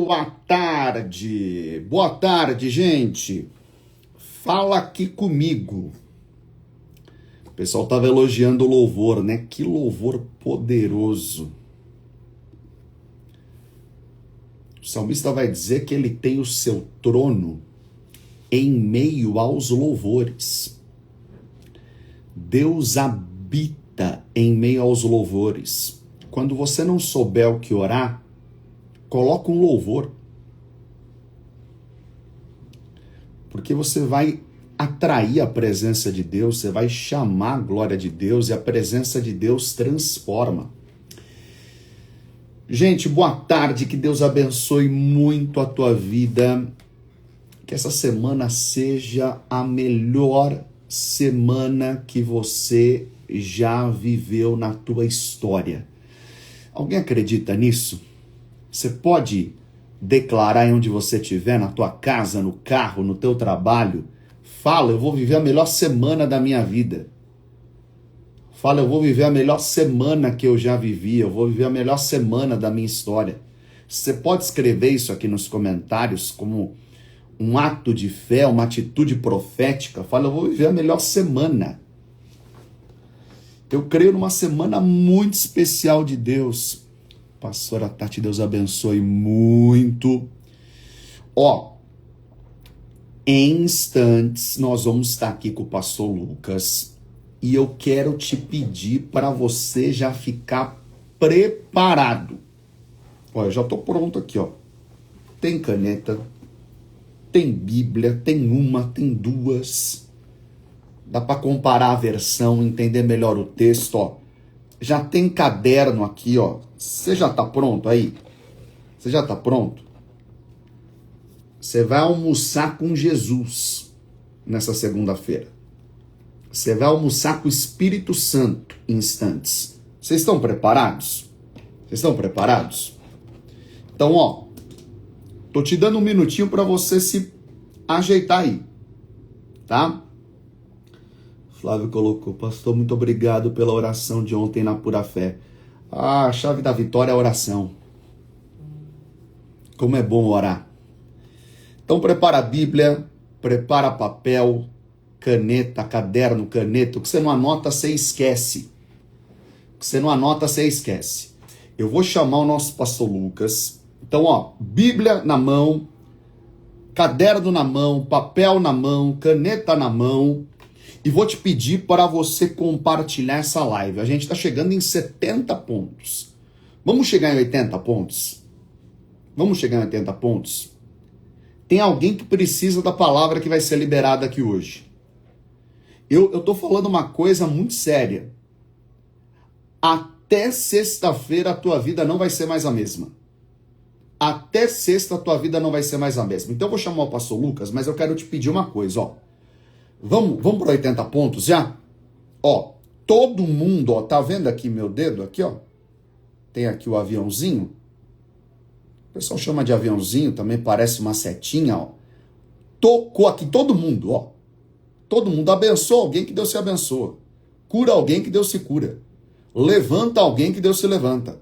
Boa tarde, gente. Fala aqui comigo. O pessoal estava elogiando o louvor, né? Que louvor poderoso. O salmista vai dizer que ele tem o seu trono em meio aos louvores. Deus habita em meio aos louvores. Quando você não souber o que orar, coloca um louvor. Porque você vai atrair a presença de Deus, você vai chamar a glória de Deus e a presença de Deus transforma. Gente, boa tarde, que Deus abençoe muito a tua vida. Que essa semana seja a melhor semana que você já viveu na tua história. Alguém acredita nisso? Você pode declarar em onde você estiver, na tua casa, no carro, no teu trabalho. Fala, eu vou viver a melhor semana da minha vida. Fala, eu vou viver a melhor semana que eu já vivi. Eu vou viver a melhor semana da minha história. Você pode escrever isso aqui nos comentários como um ato de fé, uma atitude profética. Fala, eu vou viver a melhor semana. Eu creio numa semana muito especial de Deus. Pastora Tati, Deus abençoe muito. Em instantes nós vamos estar aqui com o pastor Lucas e eu quero te pedir para você já ficar preparado. Eu já estou pronto aqui, Tem caneta, tem Bíblia, tem uma, tem duas. Dá para comparar a versão, entender melhor o texto, Já tem caderno aqui, Você já tá pronto aí? Você já tá pronto? Você vai almoçar com Jesus nessa segunda-feira. Você vai almoçar com o Espírito Santo em instantes. Vocês estão preparados? Vocês estão preparados? Então, tô te dando um minutinho para você se ajeitar aí, tá? Flávio colocou, pastor, muito obrigado pela oração de ontem na Pura Fé. A chave da vitória é a oração. Como é bom orar. Então prepara a Bíblia, prepara papel, caneta, caderno, caneta. O que você não anota, você esquece. O que você não anota, você esquece. Eu vou chamar o nosso pastor Lucas. Então, Bíblia na mão, caderno na mão, papel na mão, caneta na mão. E vou te pedir para você compartilhar essa live. A gente está chegando em 70 pontos. Vamos chegar em 80 pontos? Vamos chegar em 80 pontos? Tem alguém que precisa da palavra que vai ser liberada aqui hoje. Eu estou falando uma coisa muito séria. Até sexta-feira a tua vida não vai ser mais a mesma. Até sexta a tua vida não vai ser mais a mesma. Então eu vou chamar o pastor Lucas, mas eu quero te pedir uma coisa, Vamos para 80 pontos já? Todo mundo, tá vendo aqui meu dedo? Aqui, Tem aqui o aviãozinho. O pessoal chama de aviãozinho, também parece uma setinha, Tocou aqui todo mundo, Todo mundo. Abençoa alguém que Deus se abençoa. Cura alguém que Deus se cura. Levanta alguém que Deus se levanta.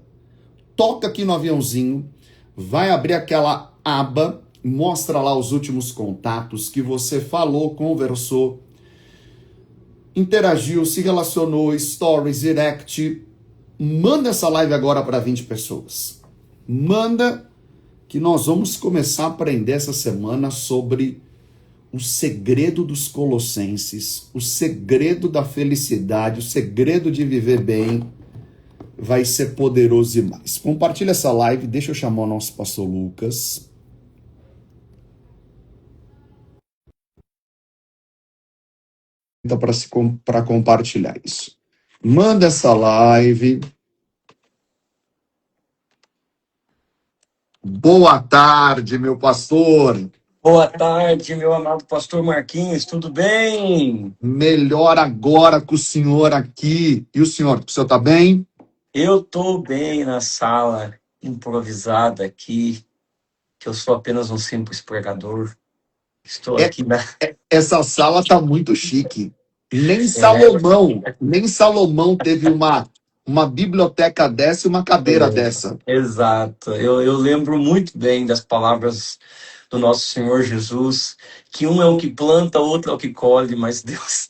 Toca aqui no aviãozinho. Vai abrir aquela aba. Mostra lá os últimos contatos que você falou, conversou, interagiu, se relacionou, stories, direct. Manda essa live agora para 20 pessoas. Manda que nós vamos começar a aprender essa semana sobre o segredo dos colossenses, o segredo da felicidade, o segredo de viver bem. Vai ser poderoso demais. Compartilha essa live, deixa eu chamar o nosso pastor Lucas. Para compartilhar isso. Manda essa live. Boa tarde, meu pastor. Boa tarde, meu amado pastor Marquinhos, tudo bem? Melhor agora com o senhor aqui. E o senhor tá bem? Eu estou bem na sala improvisada aqui, que eu sou apenas um simples pregador. Estou aqui na... Essa sala tá muito chique. Nem Salomão teve uma biblioteca dessa e uma cadeira dessa. Exato. Eu lembro muito bem das palavras do nosso Senhor Jesus, que um é o que planta, outro é o que colhe, mas Deus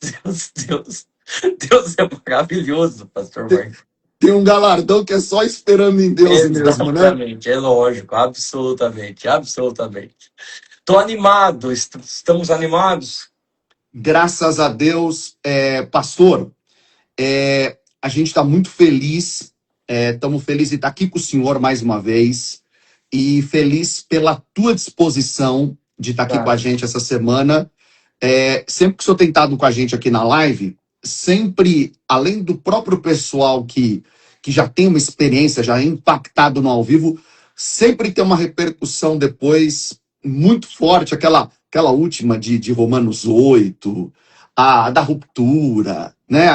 é maravilhoso, pastor Tem, Marcos. tem um galardão que é só esperando em Deus mesmo, né? Exatamente, é lógico, absolutamente, absolutamente. Estou animado, estamos animados. Graças a Deus, pastor, a gente está muito feliz, estamos felizes de estar aqui com o senhor mais uma vez e feliz pela tua disposição de estar aqui com a Cara, gente essa semana. Sempre que o senhor tem estado com a gente aqui na live, sempre, além do próprio pessoal que já tem uma experiência, já é impactado no ao vivo, sempre tem uma repercussão depois muito forte, aquela última de Romanos 8, a da ruptura, né?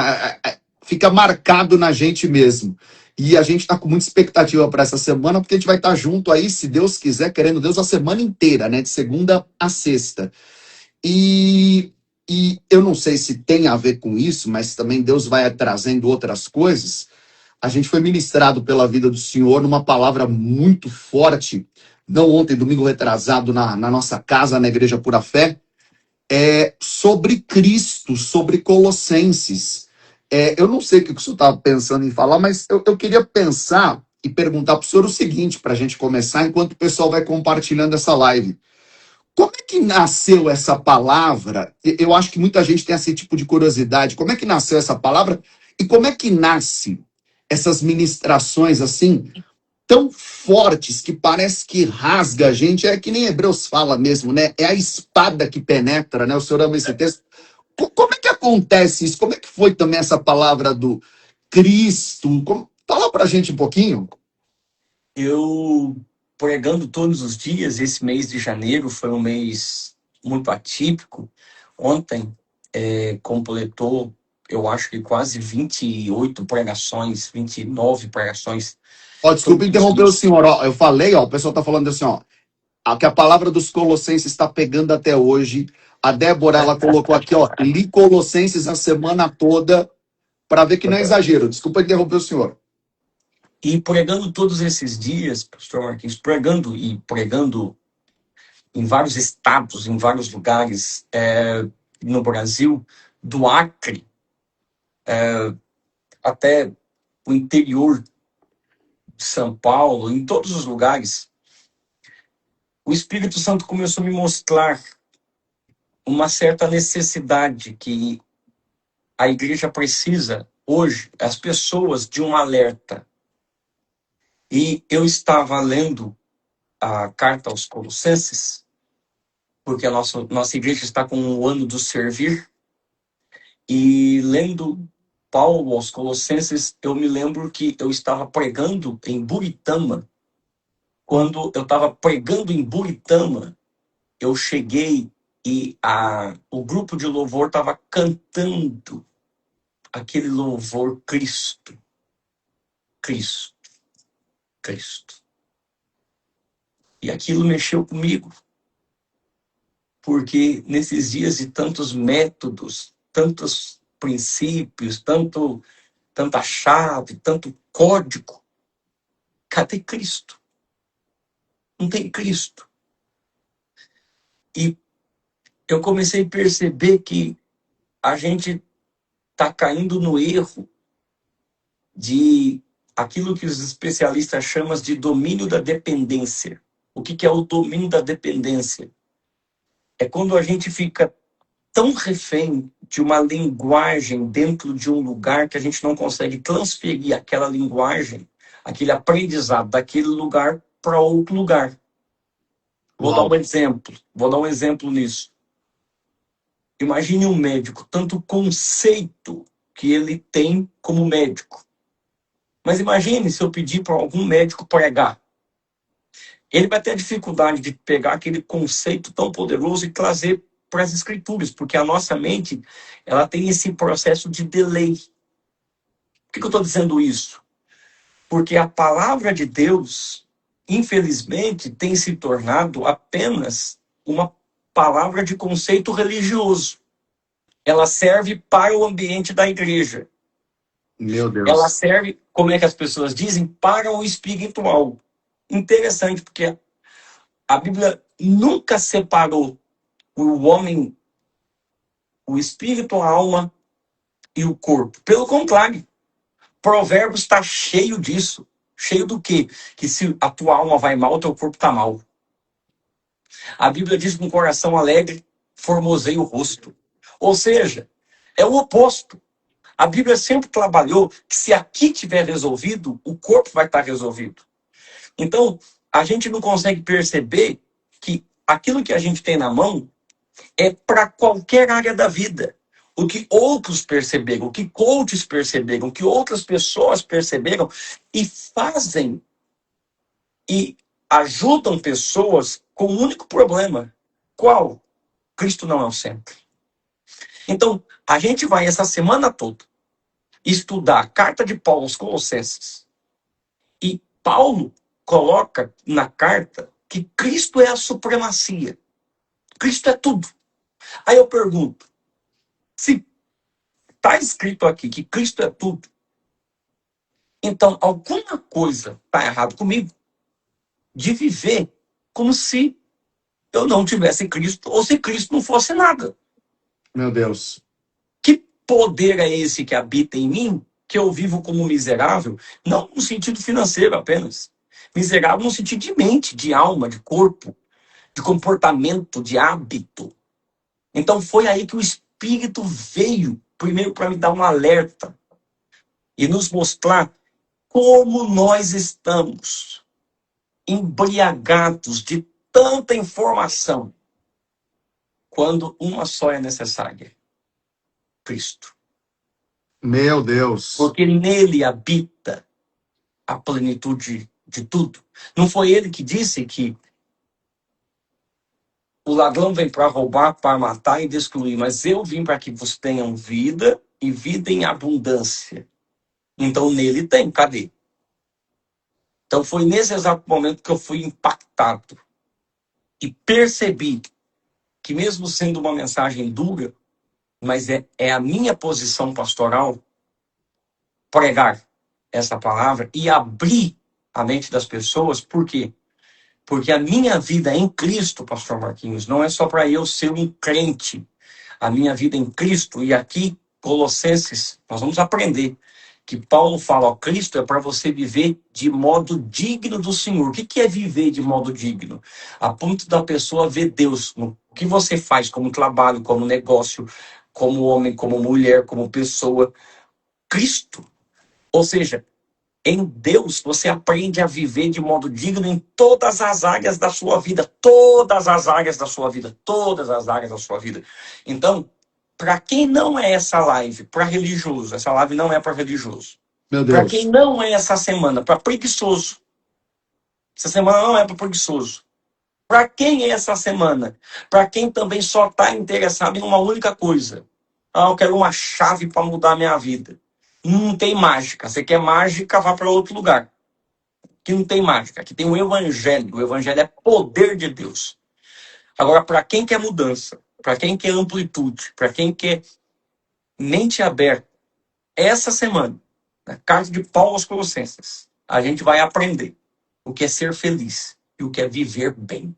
Fica marcado na gente mesmo. E a gente está com muita expectativa para essa semana, porque a gente vai estar junto aí, se Deus quiser, querendo Deus, a semana inteira, né? De segunda a sexta. E, e eu não sei se tem a ver com isso, mas também Deus vai trazendo outras coisas. A gente foi ministrado pela vida do Senhor numa palavra muito forte, não ontem, domingo retrasado, na nossa casa, na Igreja Pura Fé, sobre Cristo, sobre Colossenses. Eu não sei o que o senhor estava pensando em falar, mas eu queria pensar e perguntar para o senhor o seguinte, para a gente começar, enquanto o pessoal vai compartilhando essa live. Como é que nasceu essa palavra? Eu acho que muita gente tem esse tipo de curiosidade. Como é que nasceu essa palavra? E como é que nasce essas ministrações assim, tão fortes, que parece que rasga a gente? É que nem Hebreus fala mesmo, né? É a espada que penetra, né? O senhor ama esse texto. Como é que acontece isso? Como é que foi também essa palavra do Cristo? Fala pra gente um pouquinho. eu pregando todos os dias, esse mês de janeiro foi um mês muito atípico. Ontem completou, eu acho que quase 28 pregações, 29 pregações, Ó, desculpa todos os interromper o dias. senhor. Ó, eu falei, ó, o pessoal tá falando assim, ó. Que a palavra dos Colossenses está pegando até hoje. A Débora, ela colocou aqui, ó, li Colossenses a semana toda, para ver que não é exagero. Desculpa interromper o senhor. E pregando todos esses dias, pastor Marquinhos, pregando em vários estados, em vários lugares no Brasil, do Acre até o interior de São Paulo, em todos os lugares, o Espírito Santo começou a me mostrar uma certa necessidade que a igreja precisa hoje, as pessoas, de um alerta. E eu estava lendo a carta aos Colossenses, porque a nossa igreja está com o ano do servir, e lendo Paulo aos Colossenses, eu me lembro que eu estava pregando em Buritama. Quando eu estava pregando em Buritama, eu cheguei e o grupo de louvor estava cantando aquele louvor Cristo, Cristo, Cristo. E aquilo mexeu comigo, porque nesses dias de tantos métodos, tantos princípios, tanta chave, tanto código, cadê Cristo? Não tem Cristo. E eu comecei a perceber que a gente está caindo no erro de aquilo que os especialistas chamam de domínio da dependência. O que é o domínio da dependência? É quando a gente fica tão refém de uma linguagem dentro de um lugar que a gente não consegue transferir aquela linguagem, aquele aprendizado daquele lugar para outro lugar. Uau. Vou dar um exemplo nisso. Imagine um médico, tanto conceito que ele tem como médico. Mas imagine se eu pedir para algum médico pregar. Ele vai ter dificuldade de pegar aquele conceito tão poderoso e trazer para as escrituras, porque a nossa mente ela tem esse processo de delay. Por que eu estou dizendo isso? Porque a palavra de Deus, infelizmente, tem se tornado apenas uma palavra de conceito religioso. Ela serve para o ambiente da igreja. Meu Ela Deus. serve, como é que as pessoas dizem, para o espiritual. Interessante, porque a Bíblia nunca separou o homem, o espírito, a alma e o corpo. Pelo contrário, Provérbios está cheio disso. Cheio do quê? Que se a tua alma vai mal, o teu corpo está mal. A Bíblia diz que um coração alegre formoseia o rosto. Ou seja, é o oposto. A Bíblia sempre trabalhou que se aqui tiver resolvido, o corpo vai estar resolvido. Então, a gente não consegue perceber que aquilo que a gente tem na mão é para qualquer área da vida. O que outros perceberam, o que coaches perceberam, o que outras pessoas perceberam e fazem e ajudam pessoas com um único problema. Qual? Cristo não é o centro. Então, a gente vai essa semana toda estudar a carta de Paulo aos Colossenses. E Paulo coloca na carta que Cristo é a supremacia. Cristo é tudo. Aí eu pergunto, se está escrito aqui que Cristo é tudo, então alguma coisa está errado comigo de viver como se eu não tivesse Cristo ou se Cristo não fosse nada. Meu Deus. Que poder é esse que habita em mim, que eu vivo como miserável, não no sentido financeiro apenas. Miserável no sentido de mente, de alma, de corpo, de comportamento, de hábito. Então foi aí que o Espírito veio, primeiro para me dar um alerta e nos mostrar como nós estamos embriagados de tanta informação, quando uma só é necessária: Cristo. Meu Deus. Porque nele habita a plenitude de tudo. Não foi ele que disse que o ladrão vem para roubar, para matar e destruir, mas eu vim para que vocês tenham vida e vida em abundância. Então nele tem, cadê? Então foi nesse exato momento que eu fui impactado e percebi que mesmo sendo uma mensagem dura, mas é a minha posição pastoral pregar essa palavra e abrir a mente das pessoas. Por quê? Porque a minha vida em Cristo, pastor Marquinhos, não é só para eu ser um crente. A minha vida em Cristo, e aqui, Colossenses, nós vamos aprender que Paulo fala, ó, Cristo é para você viver de modo digno do Senhor. O que é viver de modo digno? A ponto da pessoa ver Deus no que você faz como trabalho, como negócio, como homem, como mulher, como pessoa. Cristo. Ou seja, em Deus você aprende a viver de modo digno em todas as áreas da sua vida. Todas as áreas da sua vida. Todas as áreas da sua vida. Então, para quem não é essa live, para religioso, essa live não é para religioso. Meu Para quem Deus. não é essa semana, para preguiçoso. Essa semana não é para preguiçoso. Para quem é essa semana? Para quem também só está interessado em uma única coisa. Ah, eu quero uma chave para mudar a minha vida. Não tem mágica. Você quer mágica, vá para outro lugar. Que não tem mágica. Aqui tem o evangelho. O evangelho é poder de Deus. Agora, para quem quer mudança, para quem quer amplitude, para quem quer mente aberta, essa semana, na carta de Paulo aos Colossenses, a gente vai aprender o que é ser feliz e o que é viver bem.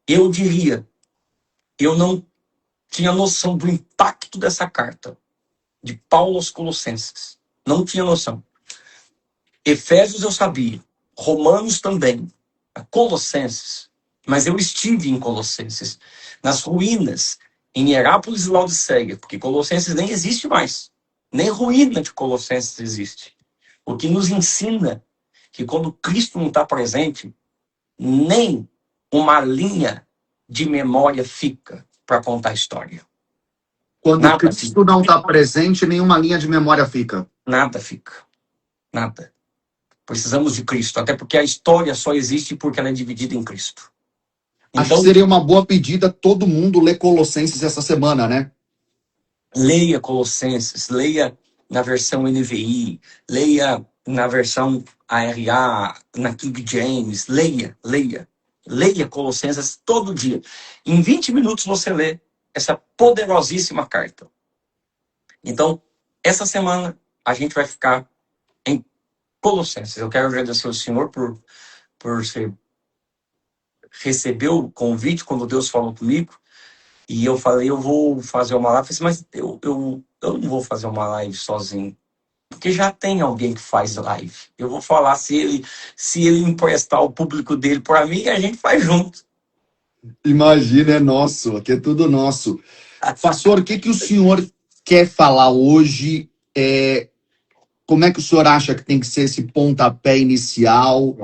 Eu diria, eu não tinha noção do impacto dessa carta de Paulo aos Colossenses. Não tinha noção. Efésios eu sabia, Romanos também, Colossenses. Mas eu estive em Colossenses, nas ruínas, em Hierápolis e Laodiceia, porque Colossenses nem existe mais. Nem ruína de Colossenses existe. O que nos ensina que quando Cristo não está presente, nem uma linha de memória fica para contar a história. Quando Nada fica. Cristo não está presente, nenhuma linha de memória fica. Nada fica. Nada. Precisamos de Cristo, até porque a história só existe porque ela é dividida em Cristo. Acho que Então, seria uma boa pedida todo mundo ler Colossenses essa semana, né? leia Colossenses, leia na versão NVI, leia na versão ARA, na King James, leia Colossenses todo dia. Em 20 minutos você lê essa poderosíssima carta. Então, essa semana a gente vai ficar em Colossenses. Eu quero agradecer ao Senhor por você receber o convite quando Deus falou comigo. E eu falei, eu vou fazer uma live. Eu falei, mas eu não vou fazer uma live sozinho. Porque já tem alguém que faz live. Eu vou falar se ele emprestar o público dele para mim, a gente faz junto. Imagina, é nosso, aqui é tudo nosso. Pastor, o que que o senhor quer falar hoje? Como é que o senhor acha que tem que ser esse pontapé inicial?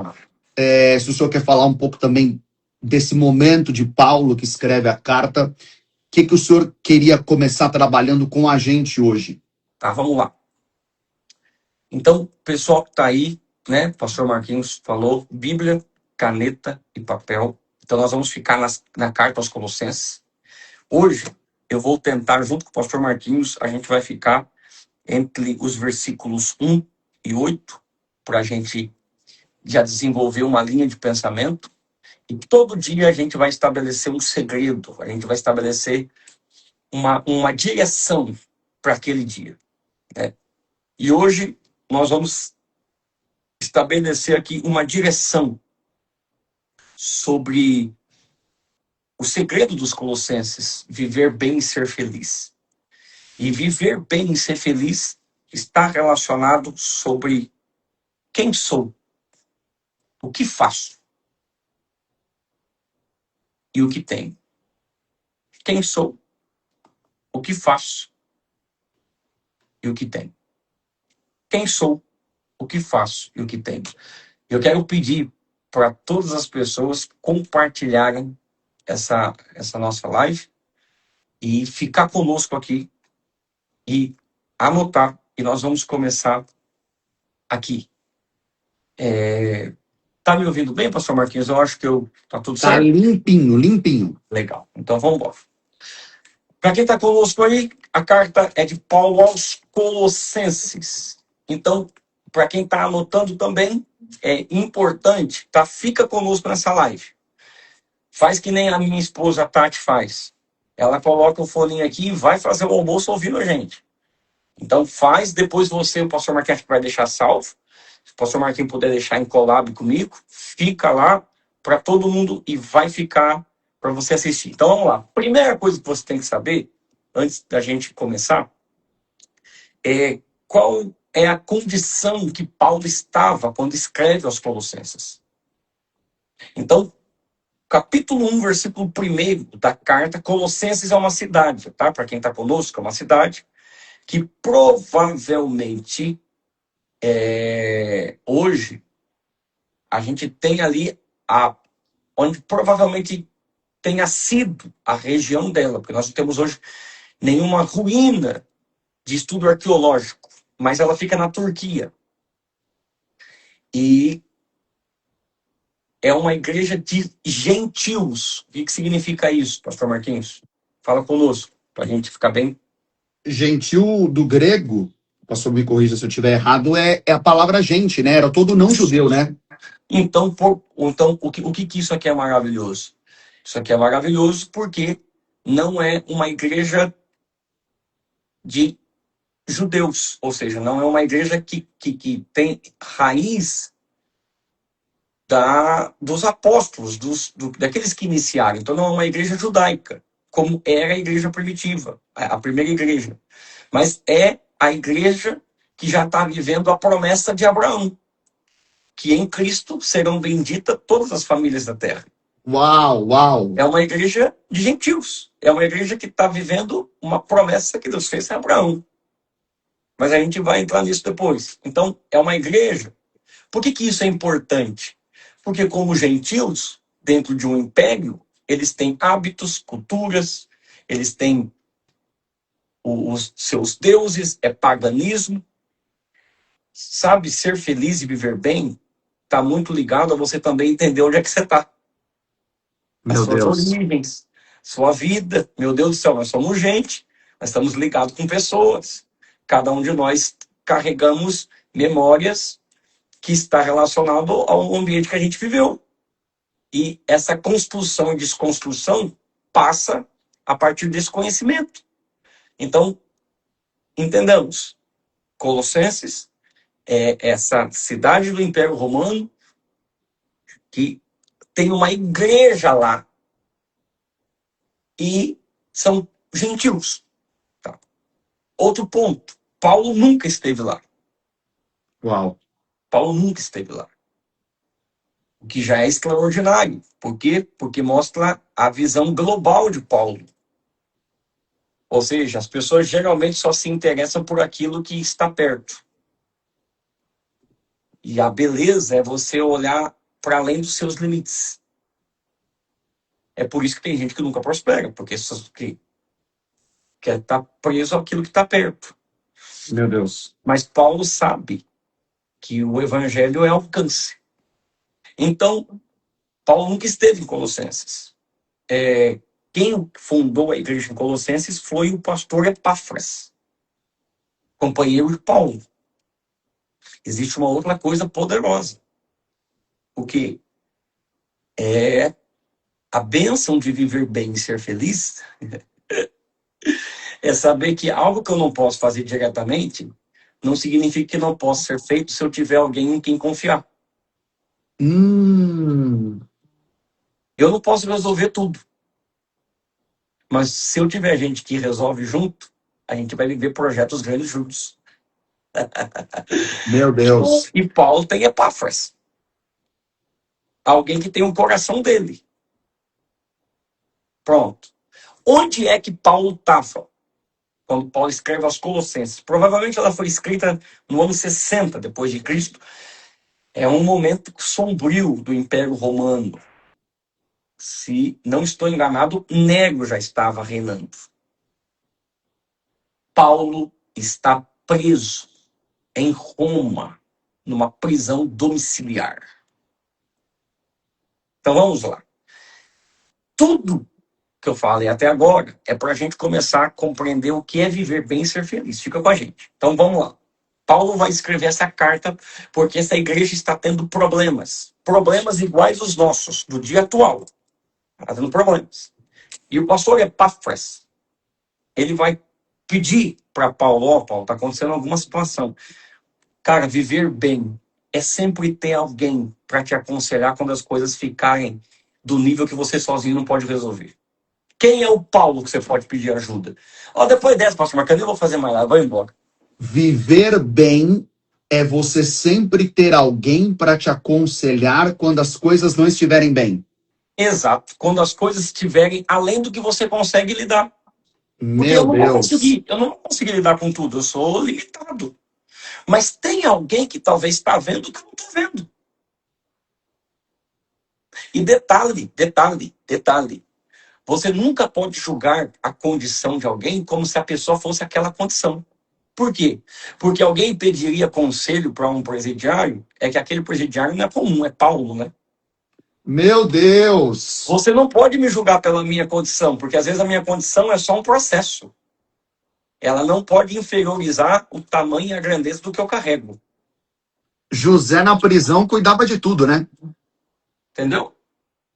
Se o senhor quer falar um pouco também desse momento de Paulo que escreve a carta, o que que o senhor queria começar trabalhando com a gente hoje? Tá, vamos lá. Então, pessoal que está aí, né? O pastor Marquinhos falou, Bíblia, caneta e papel. Então, nós vamos ficar na carta aos Colossenses. Hoje, eu vou tentar, junto com o pastor Marquinhos, a gente vai ficar entre os versículos 1 e 8, para a gente já desenvolver uma linha de pensamento. E todo dia a gente vai estabelecer um segredo, a gente vai estabelecer uma direção para aquele dia, né? E hoje nós vamos estabelecer aqui uma direção sobre o segredo dos Colossenses, viver bem e ser feliz. E viver bem e ser feliz está relacionado sobre quem sou, o que faço e o que tenho. Quem sou, o que faço e o que tenho. Quem sou, o que faço e o que tenho. Eu quero pedir para todas as pessoas compartilharem essa nossa live e ficar conosco aqui e anotar. E nós vamos começar aqui. Tá me ouvindo bem, pastor Marquinhos? Eu acho que tá tudo Tá certo? limpinho, limpinho. Legal. Então vamos embora. Para quem está conosco aí, a carta é de Paulo aos Colossenses. Então, para quem está anotando também, é importante, tá? Fica conosco nessa live. Faz que nem a minha esposa, a Tati, faz. Ela coloca o foninho aqui e vai fazer o almoço ouvindo a gente. Então faz, depois você, o pastor Marquinhos vai deixar salvo. Se o pastor Marquinhos puder deixar em collab comigo, fica lá para todo mundo e vai ficar para você assistir. Então vamos lá. Primeira coisa que você tem que saber, antes da gente começar, é qual é a condição que Paulo estava quando escreve aos Colossenses. Então, capítulo 1, versículo 1 da carta, Colossenses é uma cidade, tá? Para quem está conosco, é uma cidade que provavelmente hoje a gente tem ali onde provavelmente tenha sido a região dela, porque nós não temos hoje nenhuma ruína de estudo arqueológico, mas ela fica na Turquia. E é uma igreja de gentios. O que significa isso, pastor Marquinhos? Fala conosco, para a gente ficar bem. Gentil do grego, pastor, me corrija se eu estiver errado, é a palavra gente, né? Era todo não judeu, né? Então, o que isso aqui é maravilhoso? Isso aqui é maravilhoso porque não é uma igreja de judeus, ou seja, não é uma igreja que tem raiz dos apóstolos, daqueles que iniciaram. Então não é uma igreja judaica, como era a igreja primitiva, a primeira igreja. Mas é a igreja que já está vivendo a promessa de Abraão, que em Cristo serão benditas todas as famílias da terra. Uau, uau. É uma igreja de gentios. É uma igreja que está vivendo uma promessa que Deus fez a Abraão. Mas a gente vai entrar nisso depois. Então, é uma igreja. Por que isso é importante? Porque como gentios, dentro de um império, eles têm hábitos, culturas, eles têm os seus deuses, é paganismo. Sabe, ser feliz e viver bem está muito ligado a você também entender onde é que você está. As Meu suas Deus. origens, sua vida. Meu Deus do céu, nós somos gente, nós estamos ligados com pessoas. Cada um de nós carregamos memórias que está relacionado ao ambiente que a gente viveu. E essa construção e desconstrução passa a partir desse conhecimento. Então, entendamos, Colossenses é essa cidade do Império Romano que tem uma igreja lá e são gentios. Tá? Outro ponto, Paulo nunca esteve lá. Uau. Paulo nunca esteve lá. O que já é extraordinário. Por quê? Porque mostra a visão global de Paulo. Ou seja, as pessoas geralmente só se interessam por aquilo que está perto. E a beleza é você olhar para além dos seus limites. É por isso que tem gente que nunca prospera, porque quer estar preso àquilo que está perto. Meu Deus. Mas Paulo sabe que o evangelho é alcance. Então, Paulo nunca esteve em Colossenses. Quem fundou a igreja em Colossenses foi o pastor Epáfras, companheiro de Paulo. Existe uma outra coisa poderosa. O que é a bênção de viver bem e ser feliz é saber que algo que eu não posso fazer diretamente não significa que não possa ser feito se eu tiver alguém em quem confiar. Eu não posso resolver tudo. Mas se eu tiver gente que resolve junto, a gente vai viver projetos grandes juntos. Meu Deus. E Paulo tem Epáfras. Alguém que tem um coração dele. Pronto. Onde é que Paulo estava quando Paulo escreve aos Colossenses? Provavelmente ela foi escrita no ano 60 depois de Cristo. É um momento sombrio do Império Romano. Se não estou enganado, Nero já estava reinando. Paulo está preso em Roma, numa prisão domiciliar. Então vamos lá. Tudo que eu falei até agora é para a gente começar a compreender o que é viver bem e ser feliz. Fica com a gente. Então vamos lá. Paulo vai escrever essa carta porque essa igreja está tendo problemas. Problemas iguais aos nossos, do dia atual. Está tendo problemas. E o pastor Epáfras, ele vai pedir para Paulo, Paulo, está acontecendo alguma situação. Cara, viver bem é sempre ter alguém para te aconselhar quando as coisas ficarem do nível que você sozinho não pode resolver. Quem é o Paulo que você pode pedir ajuda? Depois dessa, pastor Marcano, eu vou fazer mais lá, vou embora. Viver bem é você sempre ter alguém para te aconselhar quando as coisas não estiverem bem. Exato. Quando as coisas estiverem além do que você consegue lidar. Porque Meu Deus. eu não vou conseguir lidar com tudo, eu sou limitado. Mas tem alguém que talvez está vendo o que eu não estou vendo. E detalhe. Você nunca pode julgar a condição de alguém como se a pessoa fosse aquela condição. Por quê? Porque alguém pediria conselho para um presidiário, é que aquele presidiário não é comum, é Paulo, né? Meu Deus. Você não pode me julgar pela minha condição, porque às vezes a minha condição é só um processo. Ela não pode inferiorizar o tamanho e a grandeza do que eu carrego. José na prisão cuidava de tudo, né? Entendeu?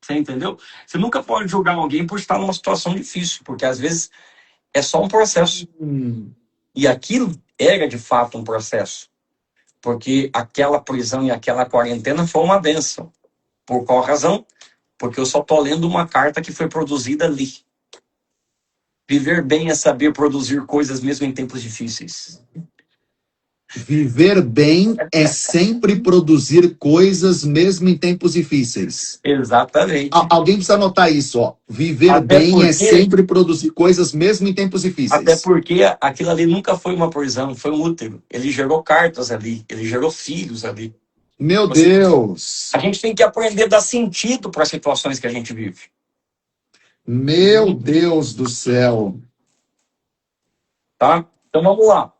Você entendeu? Você nunca pode julgar alguém por estar numa situação difícil, porque às vezes é só um processo. E aquilo era de fato um processo. Porque aquela prisão e aquela quarentena foi uma bênção. Por qual razão? Porque eu só estou lendo uma carta que foi produzida ali. Viver bem é saber produzir coisas mesmo em tempos difíceis. Viver bem é sempre produzir coisas mesmo em tempos difíceis. Exatamente. Alguém precisa anotar isso, ó. Viver Até bem porque- é sempre produzir coisas mesmo em tempos difíceis. Até porque aquilo ali nunca foi uma prisão, foi um útero. Ele gerou cartas ali, ele gerou filhos ali. Meu Deus. A gente tem que aprender a dar sentido para as situações que a gente vive. Meu Deus do céu. Tá? Então vamos lá.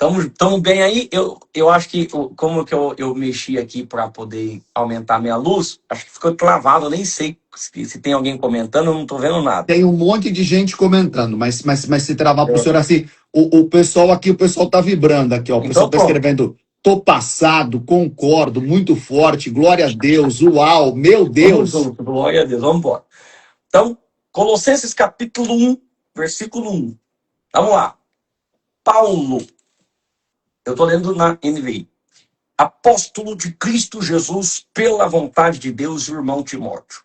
Estamos bem aí. Eu acho que, como que eu mexi aqui para poder aumentar minha luz, acho que ficou travado. Eu nem sei se tem alguém comentando, eu não estou vendo nada. Tem um monte de gente comentando, mas se travar pro senhor assim, o pessoal aqui, o pessoal tá vibrando aqui, ó. O pessoal tá escrevendo, tô passado, concordo, muito forte, glória a Deus, uau, meu Deus. Vamos junto, glória a Deus, vamos embora. Então, Colossenses capítulo 1, versículo 1. Vamos lá. Paulo, Eu estou lendo na NVI. Apóstolo de Cristo Jesus, pela vontade de Deus, o irmão Timóteo.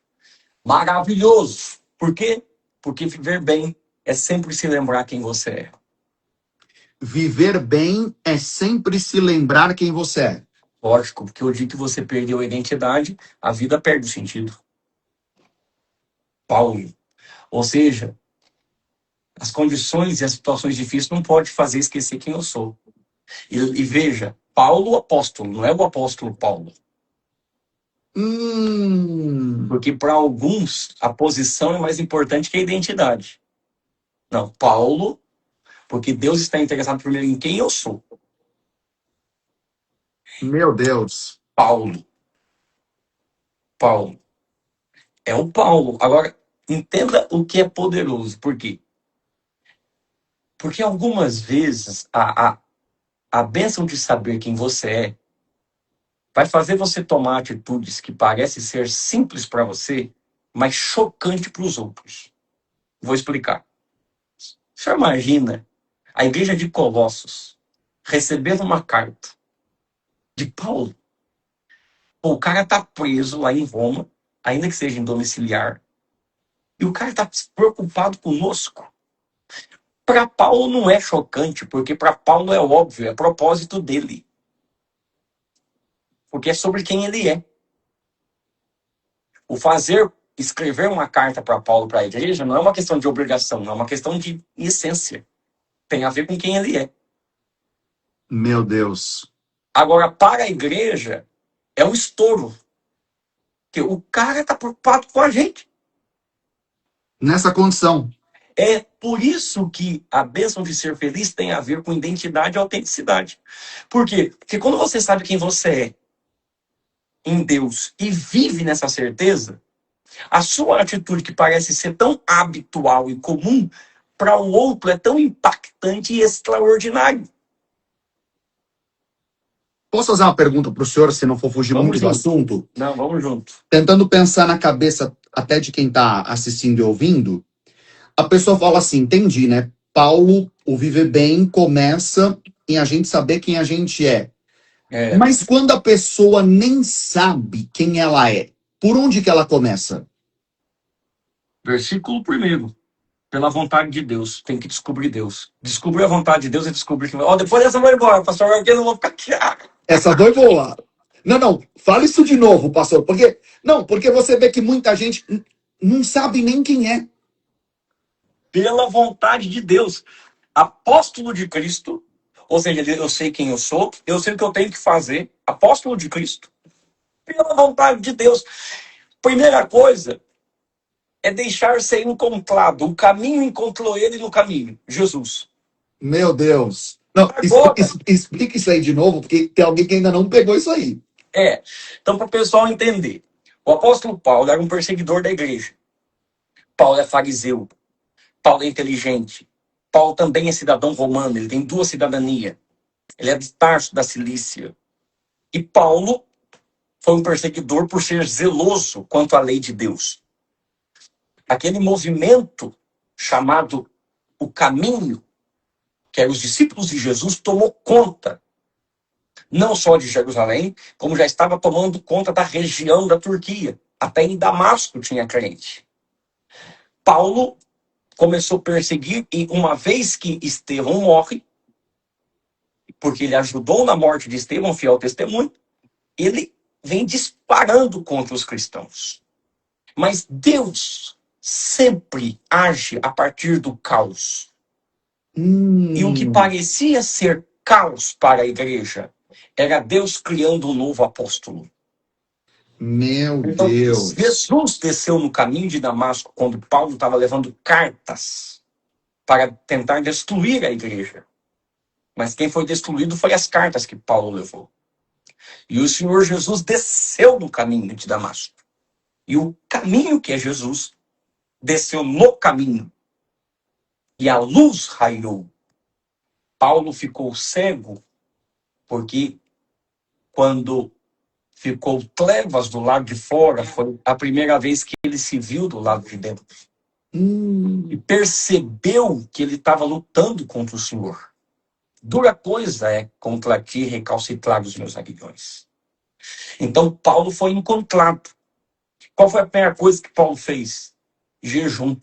Maravilhoso. Por quê? Porque viver bem é sempre se lembrar quem você é. Viver bem é sempre se lembrar quem você é. Lógico, porque o dia que você perdeu a identidade, a vida perde o sentido. Paulo. Ou seja, as condições e as situações difíceis não podem fazer esquecer quem eu sou. E veja, Paulo, o apóstolo, não é o apóstolo Paulo. Porque para alguns a posição é mais importante que a identidade. Não, Paulo, porque Deus está interessado primeiro em quem eu sou. Meu Deus. Paulo. Paulo. É o Paulo. Agora, entenda o que é poderoso. Por quê? Porque algumas vezes a bênção de saber quem você é vai fazer você tomar atitudes que parecem ser simples para você, mas chocante para os outros. Vou explicar. Você imagina a igreja de Colossos recebendo uma carta de Paulo? Pô, o cara tá preso lá em Roma, ainda que seja em domiciliar, e o cara tá preocupado conosco. Para Paulo não é chocante, porque para Paulo é óbvio, é propósito dele. Porque é sobre quem ele é. O escrever uma carta para Paulo para a igreja não é uma questão de obrigação, não é uma questão de essência. Tem a ver com quem ele é. Meu Deus. Agora, para a igreja, é um estouro. Porque o cara está preocupado com a gente. Nessa condição. É por isso que a bênção de ser feliz tem a ver com identidade e autenticidade. Por quê? Porque quando você sabe quem você é em Deus e vive nessa certeza, a sua atitude que parece ser tão habitual e comum, para o outro é tão impactante e extraordinário. Posso fazer uma pergunta para o senhor, se não for fugir Vamos muito do junto. assunto? Não, vamos junto. Tentando pensar na cabeça até de quem está assistindo e ouvindo, a pessoa fala assim, entendi, né? Paulo, o viver bem começa em a gente saber quem a gente é. É, Mas quando a pessoa nem sabe quem ela é, por onde que ela começa? versículo 1. Pela vontade de Deus. Tem que descobrir Deus. Descobrir a vontade de Deus é descobrir que... depois dessa eu vou embora, pastor, porque eu não vou ficar aqui. Essa foi boa. Não, não, fala isso de novo, pastor, porque você vê que muita gente não sabe nem quem é. Pela vontade de Deus. Apóstolo de Cristo, ou seja, eu sei quem eu sou, eu sei o que eu tenho que fazer. Apóstolo de Cristo, pela vontade de Deus. Primeira coisa é deixar ser encontrado. O caminho encontrou ele no caminho, Jesus. Meu Deus. Não, Agora, explica isso aí de novo, porque tem alguém que ainda não pegou isso aí. então para o pessoal entender, o apóstolo Paulo era um perseguidor da igreja. Paulo é fariseu. Paulo é inteligente. Paulo também é cidadão romano, ele tem duas cidadanias. Ele é de Tarso, da Cilícia. E Paulo foi um perseguidor por ser zeloso quanto à lei de Deus. Aquele movimento chamado o caminho, que eram os discípulos de Jesus, tomou conta não só de Jerusalém, como já estava tomando conta da região da Turquia. Até em Damasco tinha crente. Paulo começou a perseguir e uma vez que Estevão morre, porque ele ajudou na morte de Estevão, fiel testemunho, ele vem disparando contra os cristãos. Mas Deus sempre age a partir do caos. E o que parecia ser caos para a igreja era Deus criando um novo apóstolo. Meu Então, Deus. Jesus desceu no caminho de Damasco quando Paulo estava levando cartas para tentar destruir a igreja. Mas quem foi destruído foi as cartas que Paulo levou. E o Senhor Jesus desceu no caminho de Damasco. E o caminho que é Jesus desceu no caminho. E a luz raiou. Paulo ficou cego porque quando ficou trevas do lado de fora, foi a primeira vez que ele se viu do lado de dentro. E percebeu que ele estava lutando contra o Senhor. Dura coisa é contra ti recalcitrar os meus aguilhões. Então, Paulo foi encontrado. Qual foi a primeira coisa que Paulo fez? Jejum.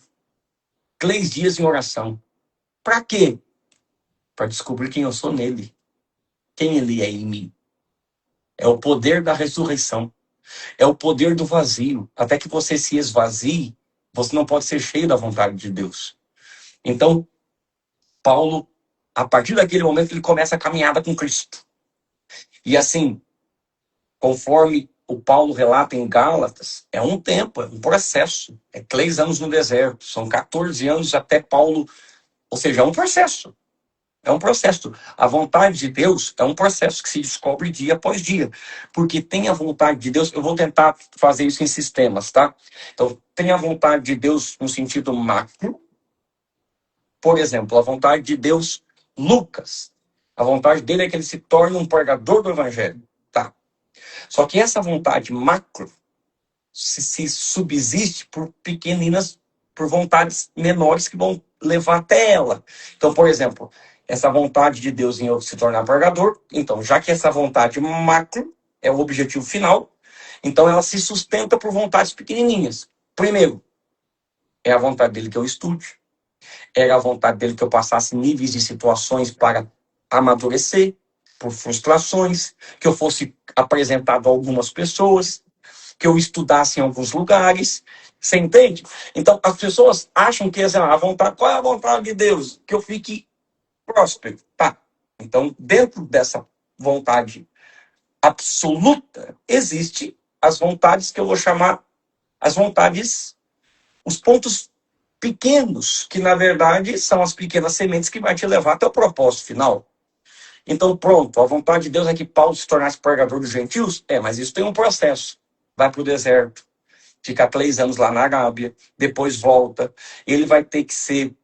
3 dias em oração. Para quê? Para descobrir quem eu sou nele. Quem ele é em mim. É o poder da ressurreição. É o poder do vazio. Até que você se esvazie, você não pode ser cheio da vontade de Deus. Então, Paulo, a partir daquele momento, ele começa a caminhada com Cristo. E assim, conforme o Paulo relata em Gálatas, é um tempo, é um processo. É 3 anos no deserto, são 14 anos até Paulo. Ou seja, é um processo. É um processo. A vontade de Deus é um processo que se descobre dia após dia. Porque tem a vontade de Deus, eu vou tentar fazer isso em sistemas, tá? Então, tem a vontade de Deus no sentido macro. Por exemplo, a vontade de Deus, Lucas. A vontade dele é que ele se torne um pregador do evangelho, tá? Só que essa vontade macro se subsiste por pequeninas, por vontades menores que vão levar até ela. Então, por exemplo, essa vontade de Deus em eu se tornar pregador, então, já que essa vontade macro é o objetivo final, então ela se sustenta por vontades pequenininhas. Primeiro, é a vontade dele que eu estude, é a vontade dele que eu passasse níveis de situações para amadurecer, por frustrações, que eu fosse apresentado a algumas pessoas, que eu estudasse em alguns lugares. Você entende? Então, as pessoas acham que a vontade, qual é a vontade de Deus? Que eu fique próspero. Tá. Então, dentro dessa vontade absoluta, existe as vontades que eu vou chamar as vontades, os pontos pequenos, que na verdade são as pequenas sementes que vai te levar até o propósito final. Então, pronto, a vontade de Deus é que Paulo se tornasse pregador dos gentios? Mas isso tem um processo. Vai para o deserto, fica 3 anos lá na Arábia, depois volta. Ele vai ter que ser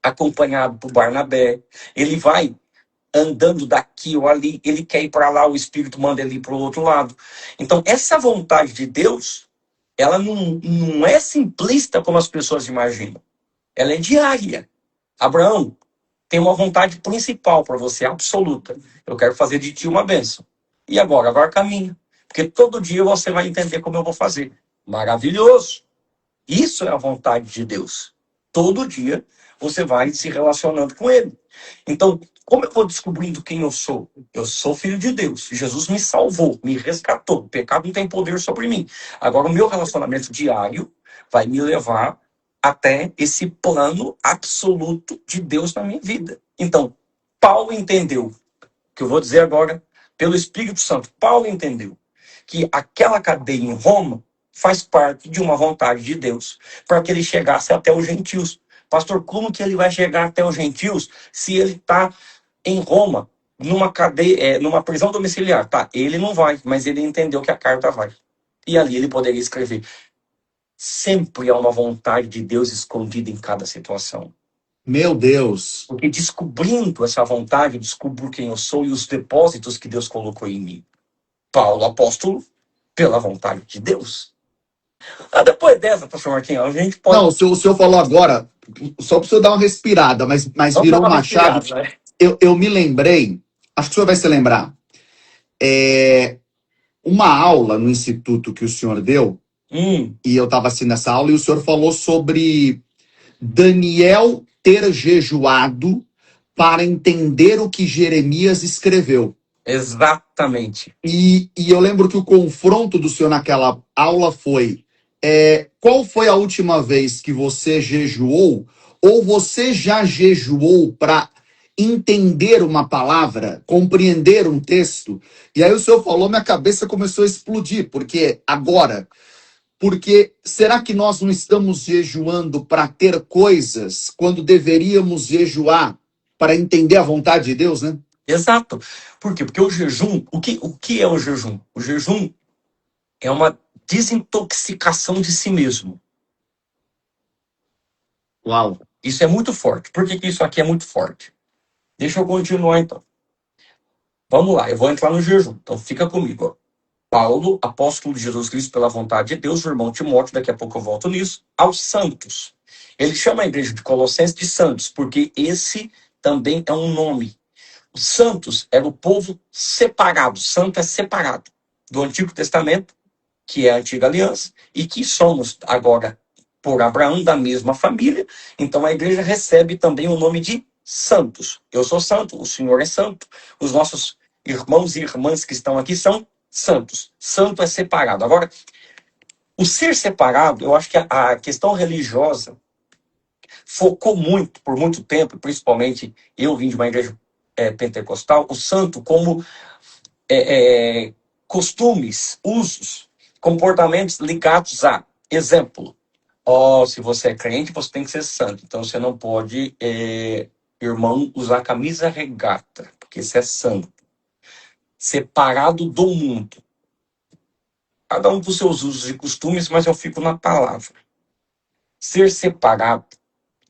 acompanhado por Barnabé. Ele vai andando daqui ou ali. Ele quer ir para lá, o Espírito manda ele ir para o outro lado. Então, essa vontade de Deus, ela não é simplista como as pessoas imaginam. Ela é diária. Abraão, tem uma vontade principal para você, absoluta. Eu quero fazer de ti uma bênção. E agora? Agora caminha. Porque todo dia você vai entender como eu vou fazer. Maravilhoso. Isso é a vontade de Deus. Todo dia você vai se relacionando com ele. Então, como eu vou descobrindo quem eu sou? Eu sou filho de Deus. Jesus me salvou, me resgatou. O pecado não tem poder sobre mim. Agora, o meu relacionamento diário vai me levar até esse plano absoluto de Deus na minha vida. Então, Paulo entendeu, o que eu vou dizer agora, pelo Espírito Santo, Paulo entendeu que aquela cadeia em Roma faz parte de uma vontade de Deus, para que ele chegasse até os gentios. Pastor, como que ele vai chegar até os gentios se ele está em Roma, numa cadeia, numa prisão domiciliar? Tá, ele não vai, mas ele entendeu que a carta vai. E ali ele poderia escrever. Sempre há uma vontade de Deus escondida em cada situação. Meu Deus. Porque descobrindo essa vontade, eu descubro quem eu sou e os depósitos que Deus colocou em mim. Paulo, apóstolo, pela vontade de Deus. Depois dessa, pastor Marquinhos, a gente pode... Não, o senhor falou agora, só para o senhor dar uma respirada, mas Vamos dar virou uma uma chave. respirada, né? Eu me lembrei, acho que o senhor vai se lembrar, uma aula no instituto que o senhor deu, e eu estava assim nessa aula, e o senhor falou sobre Daniel ter jejuado para entender o que Jeremias escreveu. Exatamente. E eu lembro que o confronto do senhor naquela aula foi: qual foi a última vez que você jejuou? Ou você já jejuou para entender uma palavra, compreender um texto? E aí o senhor falou, minha cabeça começou a explodir, porque será que nós não estamos jejuando para ter coisas quando deveríamos jejuar para entender a vontade de Deus, né? Exato. Por quê? Porque o jejum, o que é o jejum? O jejum é uma desintoxicação de si mesmo. Uau. Isso é muito forte. Por que isso aqui é muito forte? Deixa eu continuar então. Vamos lá, eu vou entrar no jejum. Então fica comigo. Ó. Paulo, apóstolo de Jesus Cristo pela vontade de Deus, o irmão Timóteo, daqui a pouco eu volto nisso, aos santos. Ele chama a igreja de Colossenses de santos, porque esse também é um nome. Os santos era o povo separado. Santo é separado do Antigo Testamento, que é a antiga aliança, e que somos agora, por Abraão, da mesma família. Então a igreja recebe também o nome de santos. Eu sou santo, o Senhor é santo, os nossos irmãos e irmãs que estão aqui são santos. Santo é separado. Agora, o ser separado, eu acho que a questão religiosa focou muito, por muito tempo, principalmente eu vim de uma igreja pentecostal, o santo como costumes, usos, comportamentos ligados a exemplo. Se você é crente, você tem que ser santo. Então você não pode, irmão, usar camisa regata, porque você é santo. Separado do mundo. Cada um com seus usos e costumes, mas eu fico na palavra. Ser separado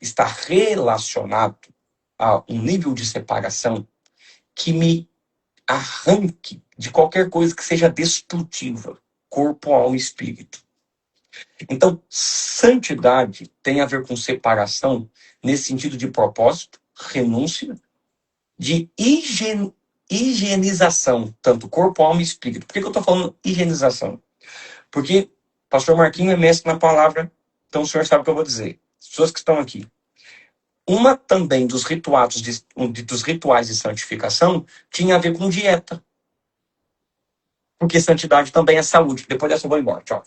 está relacionado a um nível de separação que me arranque de qualquer coisa que seja destrutiva, corpo, alma e espírito. Então, santidade tem a ver com separação nesse sentido de propósito, renúncia, de higienização, tanto corpo, alma e espírito. Por que eu estou falando higienização? Porque pastor Marquinhos é mestre na palavra, então o senhor sabe o que eu vou dizer. As pessoas que estão aqui. Uma também dos rituais de santificação tinha a ver com dieta. Porque santidade também é saúde. Depois dessa eu vou embora. Tchau.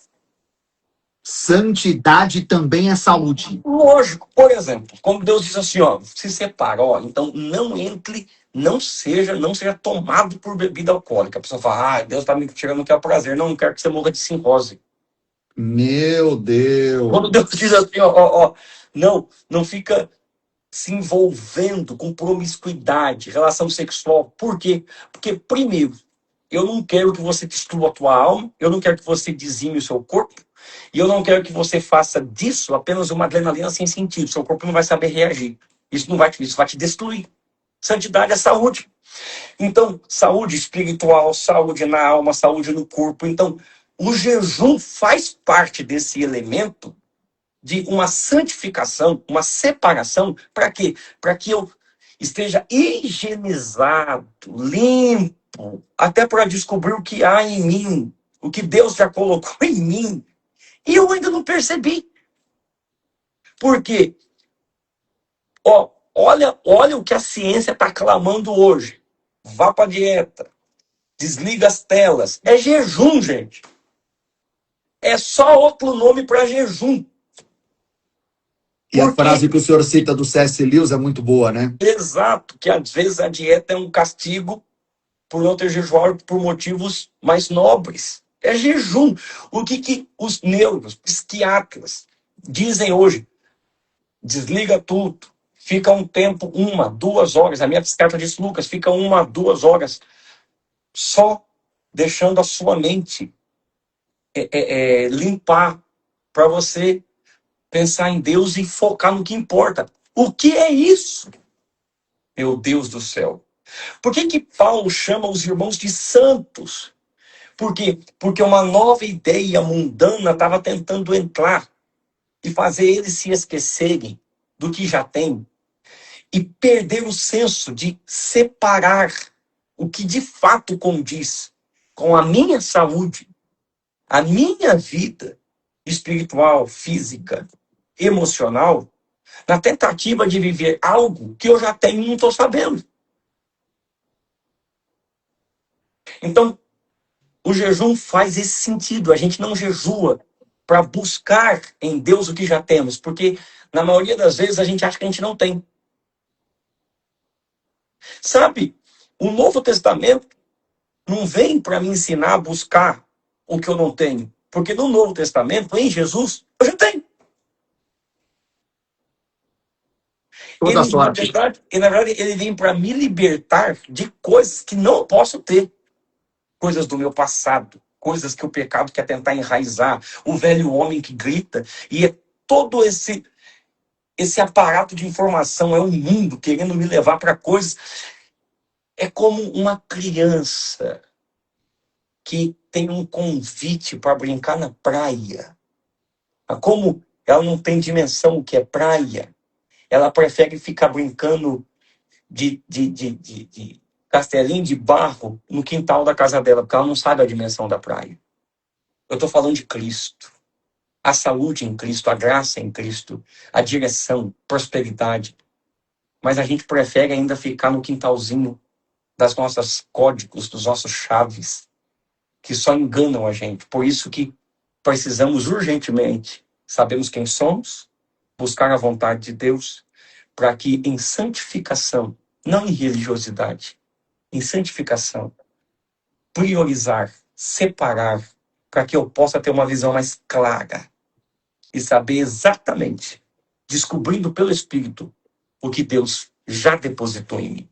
Santidade também é saúde. Lógico. Por exemplo, quando Deus diz assim, se separa, então não seja tomado por bebida alcoólica. A pessoa fala, Deus está me tirando o que é o prazer. Não quero que você morra de cirrose. Meu Deus. Quando Deus diz assim, não fica se envolvendo com promiscuidade, relação sexual. Por quê? Porque, primeiro, eu não quero que você destrua a tua alma, eu não quero que você dizime o seu corpo, e eu não quero que você faça disso apenas uma adrenalina sem sentido. Seu corpo não vai saber reagir. Isso vai te destruir. Santidade é saúde. Então, saúde espiritual, saúde na alma, saúde no corpo. Então, o jejum faz parte desse elemento de uma santificação, uma separação. Para quê? Para que eu esteja higienizado, limpo, até para descobrir o que há em mim, o que Deus já colocou em mim. E eu ainda não percebi. Por quê? Olha o que a ciência está clamando hoje. Vá para a dieta. Desliga as telas. É jejum, gente. É só outro nome para jejum. E a frase que o senhor cita do C.S. Lewis é muito boa, né? Exato, que às vezes a dieta é um castigo por não ter jejuado por motivos mais nobres. É jejum. O que os psiquiatras dizem hoje? Desliga tudo. Fica um tempo, 1-2 horas. A minha psiquiatra disse, Lucas, fica 1-2 horas só deixando a sua mente limpar para você pensar em Deus e focar no que importa. O que é isso? Meu Deus do céu. Por que Paulo chama os irmãos de santos? Por quê? Porque uma nova ideia mundana estava tentando entrar e fazer eles se esquecerem do que já têm e perder o senso de separar o que de fato condiz com a minha saúde, a minha vida espiritual, física, emocional, na tentativa de viver algo que eu já tenho e não estou sabendo. Então, o jejum faz esse sentido. A gente não jejua para buscar em Deus o que já temos, porque na maioria das vezes a gente acha que a gente não tem. Sabe, o Novo Testamento não vem para me ensinar a buscar o que eu não tenho, porque no Novo Testamento, em Jesus, eu já tenho. Na verdade, ele vem para me libertar de coisas que não posso ter. Coisas do meu passado, coisas que o pecado quer tentar enraizar, o velho homem que grita, e é todo esse aparato de informação, é um mundo querendo me levar para coisas. É como uma criança que tem um convite para brincar na praia. Como ela não tem dimensão o que é praia, ela prefere ficar brincando de castelinho de barro no quintal da casa dela, porque ela não sabe a dimensão da praia. Eu estou falando de Cristo. A saúde em Cristo, a graça em Cristo, a direção, prosperidade. Mas a gente prefere ainda ficar no quintalzinho das nossas códigos, dos nossos chaves, que só enganam a gente. Por isso que precisamos urgentemente sabemos quem somos, buscar a vontade de Deus, para que em santificação, não em religiosidade, em santificação, priorizar, separar, para que eu possa ter uma visão mais clara e saber exatamente, descobrindo pelo Espírito, o que Deus já depositou em mim.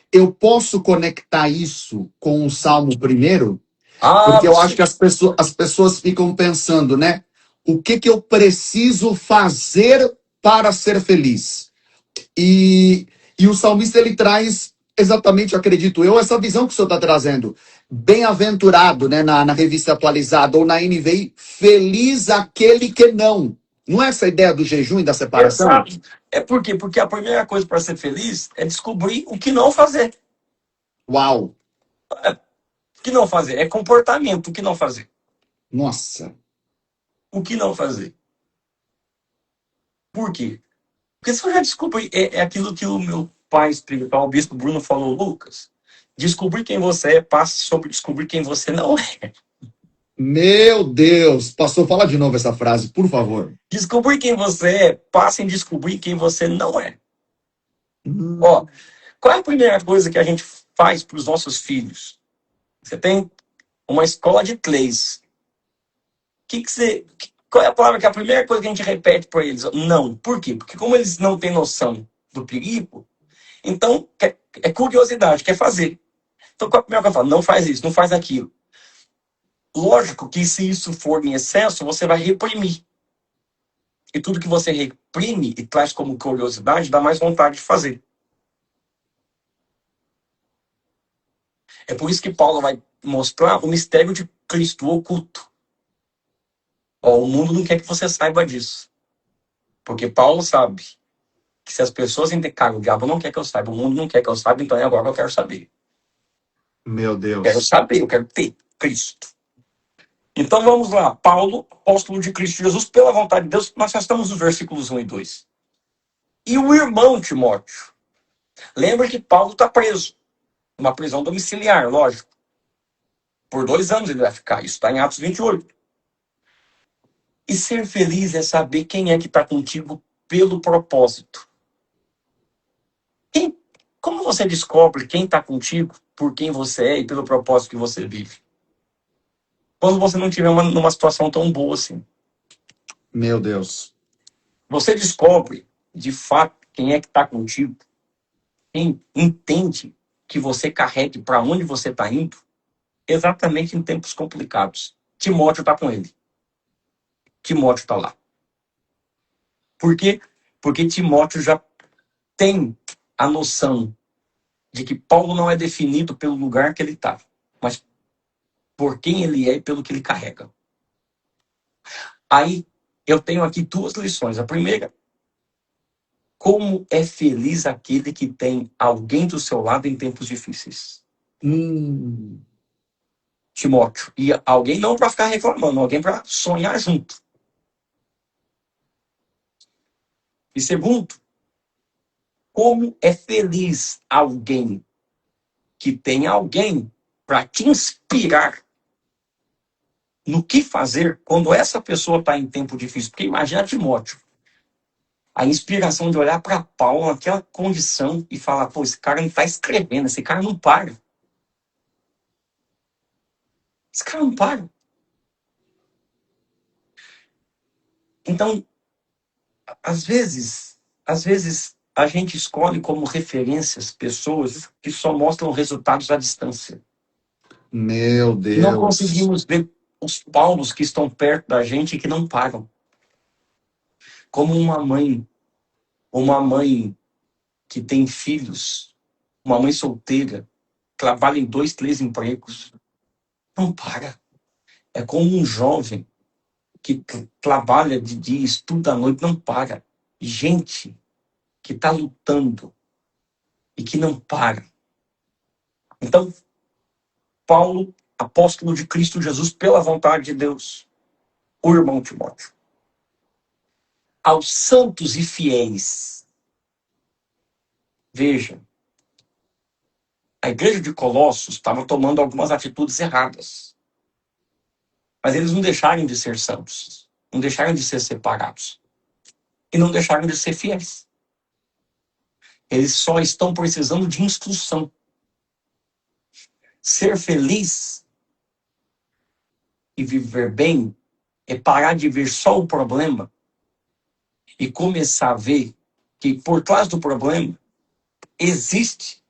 Eu posso conectar isso com o Salmo primeiro, porque eu acho que Absolutamente. as pessoas ficam pensando, né? O que eu preciso fazer para ser feliz? E o salmista ele traz exatamente, acredito eu, essa visão que o senhor está trazendo. Bem-aventurado, né, na revista atualizada ou na NVI, feliz aquele que não. Não é essa a ideia do jejum e da separação? Exato. É por quê? Porque a primeira coisa para ser feliz é descobrir o que não fazer. Uau! O que não fazer? É comportamento, o que não fazer. Nossa! O que não fazer. Por quê? Porque se eu já descobri, é aquilo que o meu pai espiritual, o bispo Bruno, falou, Lucas. Descobrir quem você é passa sobre descobrir quem você não é. Meu Deus! Pastor, fala de novo essa frase, por favor. Descobrir quem você é passa em descobrir quem você não é. Ó, Hum, qual é a primeira coisa que a gente faz para os nossos filhos? Você tem uma escola de inglês. Qual é a palavra que é a primeira coisa que a gente repete para eles? Não. Por quê? Porque como eles não têm noção do perigo, então é curiosidade, quer fazer. Então qual é a primeira coisa que eu falo? Não faz isso, não faz aquilo. Lógico que se isso for em excesso, você vai reprimir. E tudo que você reprime e traz como curiosidade, dá mais vontade de fazer. É por isso que Paulo vai mostrar o mistério de Cristo oculto. Ó, o mundo não quer que você saiba disso. Porque Paulo sabe que se as pessoas entendem, cara, o diabo não quer que eu saiba, o mundo não quer que eu saiba, então é agora que eu quero saber. meu Quero Deus. saber, eu quero ter Cristo. Então vamos lá, Paulo, apóstolo de Cristo Jesus, pela vontade de Deus, nós já estamos nos versículos 1 e 2. E o irmão Timóteo, lembra que Paulo está preso, uma prisão domiciliar, lógico. Por 2 anos ele vai ficar, isso está em Atos 28. E ser feliz é saber quem é que está contigo pelo propósito. Quem, como você descobre quem está contigo, por quem você é e pelo propósito que você vive? Quando você não estiver numa situação tão boa assim. Meu Deus. Você descobre, de fato, quem é que está contigo, quem entende que você carregue para onde você está indo, exatamente em tempos complicados. Timóteo está com ele. Timóteo está lá. Por quê? Porque Timóteo já tem a noção de que Paulo não é definido pelo lugar que ele está, mas por quem ele é e pelo que ele carrega. Aí eu tenho aqui 2 lições. A primeira, como é feliz aquele que tem alguém do seu lado em tempos difíceis. Hum, Timóteo. E alguém não para ficar reclamando, alguém para sonhar junto. E segundo, como é feliz alguém que tem alguém para te inspirar no que fazer quando essa pessoa está em tempo difícil. Porque imagina Timóteo, a inspiração de olhar para Paulo naquela condição e falar, pô, esse cara não está escrevendo, esse cara não para. Esse cara não para. Então, às vezes a gente escolhe como referências pessoas que só mostram resultados à distância. meu E não Deus. conseguimos ver os Paulos que estão perto da gente e que não param. Como uma mãe que tem filhos, uma mãe solteira, trabalha em 2, 3 empregos, não para. É como um jovem que trabalha de dia, estuda à noite, não para. Gente que está lutando e que não para. Então, Paulo, apóstolo de Cristo Jesus, pela vontade de Deus, o irmão Timóteo. Aos santos e fiéis. Veja, a igreja de Colossos estava tomando algumas atitudes erradas. Mas eles não deixaram de ser santos. Não deixaram de ser separados. E não deixaram de ser fiéis. Eles só estão precisando de instrução. Ser feliz e viver bem é parar de ver só o problema e começar a ver que por trás do problema existe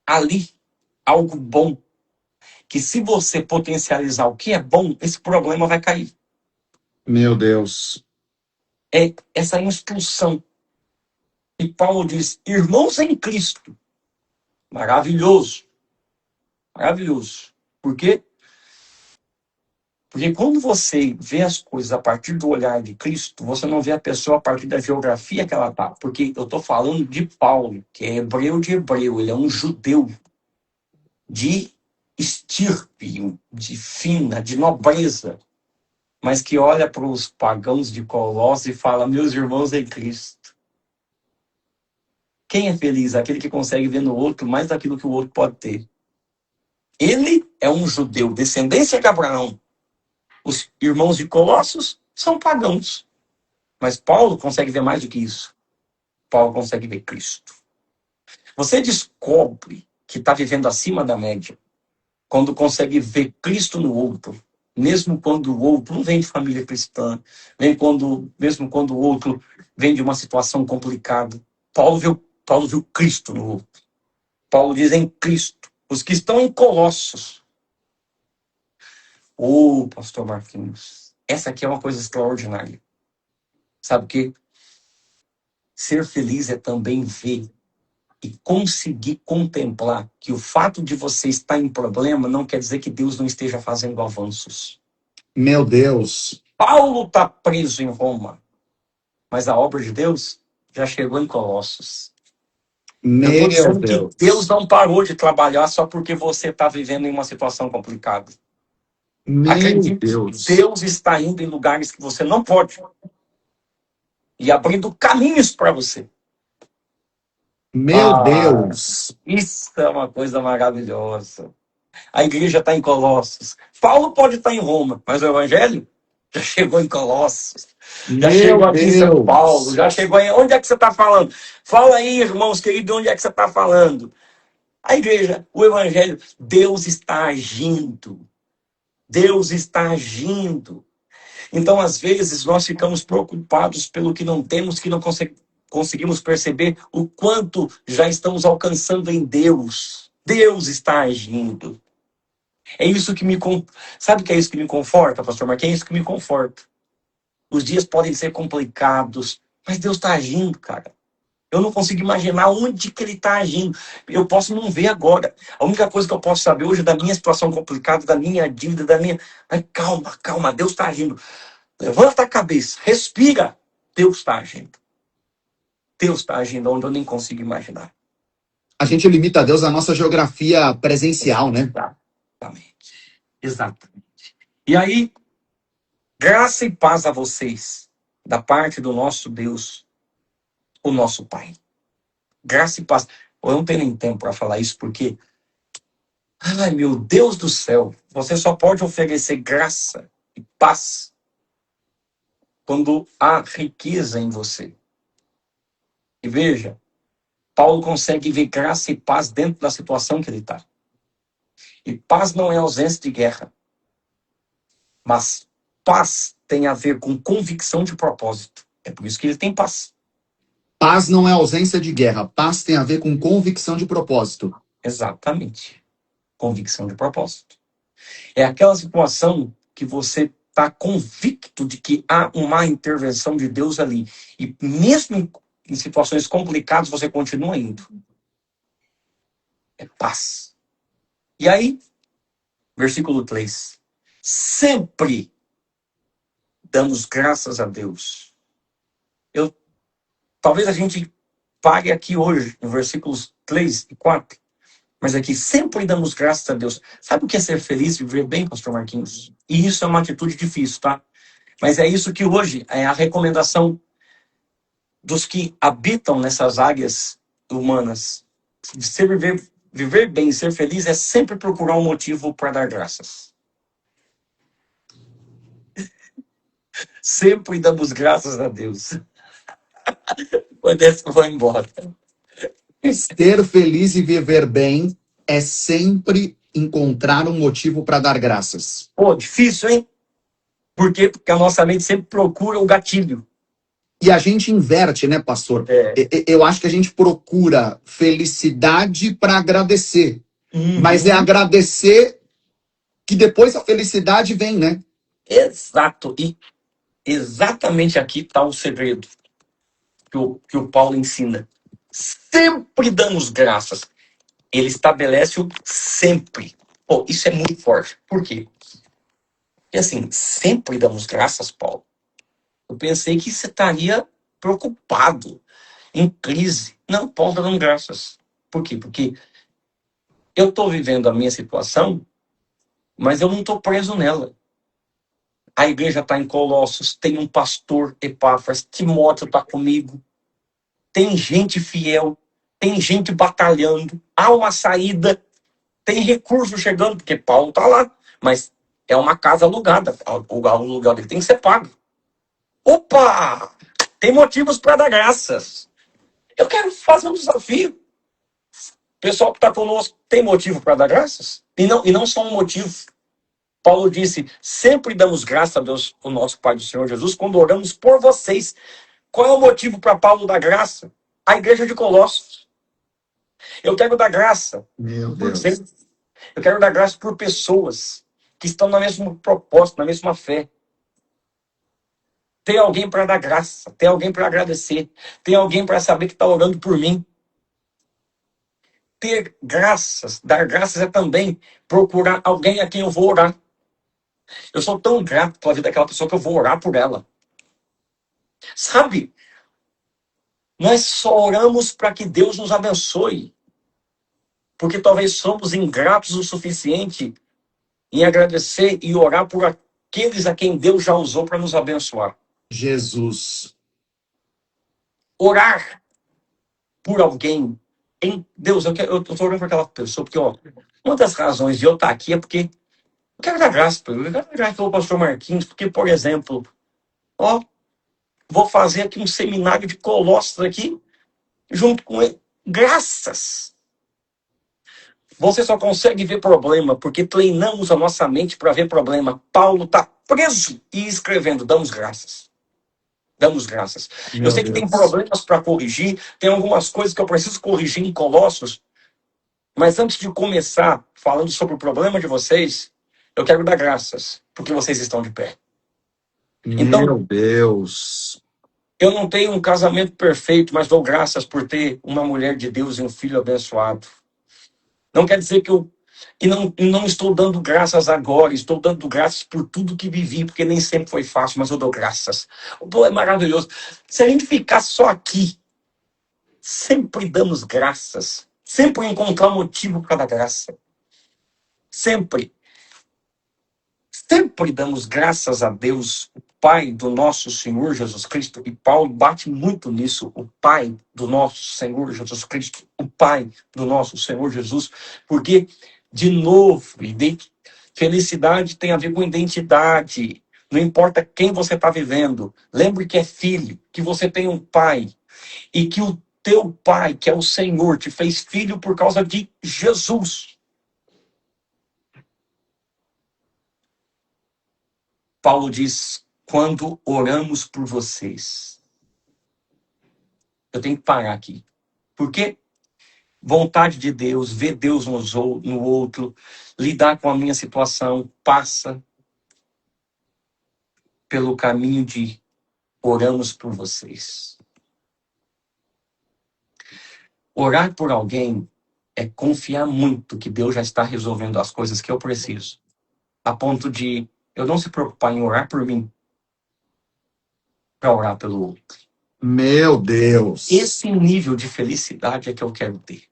ali algo bom. Que se você potencializar o que é bom, esse problema vai cair. Meu Deus. É essa instrução. E Paulo diz, irmãos em Cristo. Maravilhoso. Maravilhoso. Por quê? Porque quando você vê as coisas a partir do olhar de Cristo, você não vê a pessoa a partir da geografia que ela está. Porque eu estou falando de Paulo, que é hebreu de hebreu. Ele é um judeu de estirpe, de fina, de nobreza. Mas que olha para os pagãos de Colossos e fala, meus irmãos em Cristo. Quem é feliz? Aquele que consegue ver no outro mais daquilo que o outro pode ter. Ele é um judeu, descendência de Abraão. Os irmãos de Colossos são pagãos. Mas Paulo consegue ver mais do que isso. Paulo consegue ver Cristo. Você descobre que está vivendo acima da média quando consegue ver Cristo no outro. Mesmo quando o outro não vem de família cristã, mesmo quando o outro vem de uma situação complicada. Paulo viu Cristo no outro. Paulo diz em Cristo. Os que estão em Colossos. Pastor Marquinhos, essa aqui é uma coisa extraordinária. Sabe o quê? Ser feliz é também ver e conseguir contemplar que o fato de você estar em problema não quer dizer que Deus não esteja fazendo avanços. Meu Deus. Paulo está preso em Roma, mas a obra de Deus já chegou em Colossos. Eu estou Meu dizendo que Deus Deus. não parou de trabalhar só porque você está vivendo em uma situação complicada. Meu Acredite, Deus. Deus está indo em lugares que você não pode e abrindo caminhos para você. Meu Ah, Deus. isso é uma coisa maravilhosa. A igreja está em Colossos. Paulo pode estar em Roma, mas o evangelho já chegou em Colossos. Já Meu chegou aqui em São Paulo. Deus. Já chegou aí. Onde é que você está falando? Fala aí, irmãos queridos, onde é que você está falando? A igreja, o evangelho, Deus está agindo. Deus está agindo. Então, às vezes, nós ficamos preocupados pelo que não temos, que não conseguimos perceber o quanto já estamos alcançando em Deus. Deus está agindo. É isso que Sabe o que é isso que me conforta, pastor Marquinhos? É isso que me conforta. Os dias podem ser complicados, mas Deus está agindo, cara. Eu não consigo imaginar onde que ele está agindo. Eu posso não ver agora. A única coisa que eu posso saber hoje é da minha situação complicada, da minha dívida, da minha... Mas calma, calma, Deus está agindo. Levanta a cabeça, respira. Deus está agindo. Deus está agindo onde eu nem consigo imaginar. A gente limita a Deus à nossa geografia presencial, né? Exatamente. Exatamente. E aí, graça e paz a vocês, da parte do nosso Deus, o nosso Pai. Graça e paz. Eu não tenho nem tempo para falar isso, porque, ai meu Deus do céu, você só pode oferecer graça e paz quando há riqueza em você. E veja, Paulo consegue ver graça e paz dentro da situação que ele está. E paz não é ausência de guerra, mas paz tem a ver com convicção de propósito. É por isso que ele tem paz. Paz não é ausência de guerra. Paz tem a ver com convicção de propósito. Exatamente. Convicção de propósito. É aquela situação que você está convicto de que há uma intervenção de Deus ali. E mesmo em situações complicadas, você continua indo. É paz. E aí, versículo 3. Sempre damos graças a Deus. Talvez a gente pare aqui hoje, no versículos 3 e 4. Mas aqui, sempre damos graças a Deus. Sabe o que é ser feliz, viver bem, pastor Marquinhos? E isso é uma atitude difícil, tá? Mas é isso que hoje é a recomendação dos que habitam nessas áreas humanas. De ser viver bem, ser feliz é sempre procurar um motivo para dar graças. Sempre damos graças a Deus. Quando essa eu vou embora. Ser feliz e viver bem é sempre encontrar um motivo para dar graças. Pô, difícil, hein? Por quê? Porque a nossa mente sempre procura o gatilho. E a gente inverte, né, pastor? Eu acho que a gente procura felicidade para agradecer. Mas é agradecer que depois a felicidade vem, né? Exato. E exatamente aqui está o segredo que o Paulo ensina. Sempre damos graças. Ele estabelece o sempre. Pô, isso é muito forte. Por quê? Porque assim, sempre damos graças, Paulo. Eu pensei que você estaria preocupado, em crise. Não, Paulo está dando graças. Por quê? Porque eu estou vivendo a minha situação, mas eu não estou preso nela. A igreja está em Colossos, tem um pastor, Epáfras, Timóteo está comigo, tem gente fiel, tem gente batalhando, há uma saída, tem recurso chegando, porque Paulo está lá, mas é uma casa alugada, o aluguel dele tem que ser pago. Opa! Tem motivos para dar graças. Eu quero fazer um desafio. O pessoal que está conosco tem motivo para dar graças? E não só um motivo. Paulo disse, sempre damos graças a Deus, o nosso Pai do Senhor Jesus, quando oramos por vocês. Qual é o motivo para Paulo dar graça? A igreja de Colossos. Eu quero dar graça. Meu Por Deus. exemplo, eu quero dar graça por pessoas que estão no mesmo propósito, na mesma fé. Tem alguém para dar graça, tem alguém para agradecer, tem alguém para saber que está orando por mim. Ter graças, dar graças é também procurar alguém a quem eu vou orar. Eu sou tão grato pela vida daquela pessoa que eu vou orar por ela. Sabe? Nós só oramos para que Deus nos abençoe. Porque talvez somos ingratos o suficiente em agradecer e orar por aqueles a quem Deus já usou para nos abençoar. Jesus. Orar por alguém. Em Deus, eu estou orando por aquela pessoa, porque ó, uma das razões de eu estar aqui é porque eu quero dar graça para ele. Eu quero dar graça pelo pastor Marquinhos, porque, por exemplo, ó, vou fazer aqui um seminário de Colossos aqui, junto com ele. Graças. Você só consegue ver problema porque treinamos a nossa mente para ver problema. Paulo está preso e escrevendo, damos graças. Damos graças. Eu Meu sei que tem Deus. problemas para corrigir, tem algumas coisas que eu preciso corrigir em Colossos, mas antes de começar falando sobre o problema de vocês, eu quero dar graças, porque vocês estão de pé. Então, Meu Deus. eu não tenho um casamento perfeito, mas dou graças por ter uma mulher de Deus e um filho abençoado. Não quer dizer que eu e não estou dando graças agora, estou dando graças por tudo que vivi, porque nem sempre foi fácil, mas eu dou graças. Pô, é maravilhoso. Se a gente ficar só aqui, sempre damos graças, sempre encontrar motivo para dar graça. Sempre. Sempre damos graças a Deus, o Pai do nosso Senhor Jesus Cristo, e Paulo bate muito nisso, o Pai do nosso Senhor Jesus Cristo, o Pai do nosso Senhor Jesus, porque, de novo, felicidade tem a ver com identidade, não importa quem você está vivendo, lembre que é filho, que você tem um pai, e que o teu pai, que é o Senhor, te fez filho por causa de Jesus. Paulo diz, quando oramos por vocês. Eu tenho que parar aqui. Porque vontade de Deus, ver Deus no outro, lidar com a minha situação, passa pelo caminho de oramos por vocês. Orar por alguém é confiar muito que Deus já está resolvendo as coisas que eu preciso. A ponto de eu não se preocupar em orar por mim para orar pelo outro. Meu Deus. Esse nível de felicidade é que eu quero ter.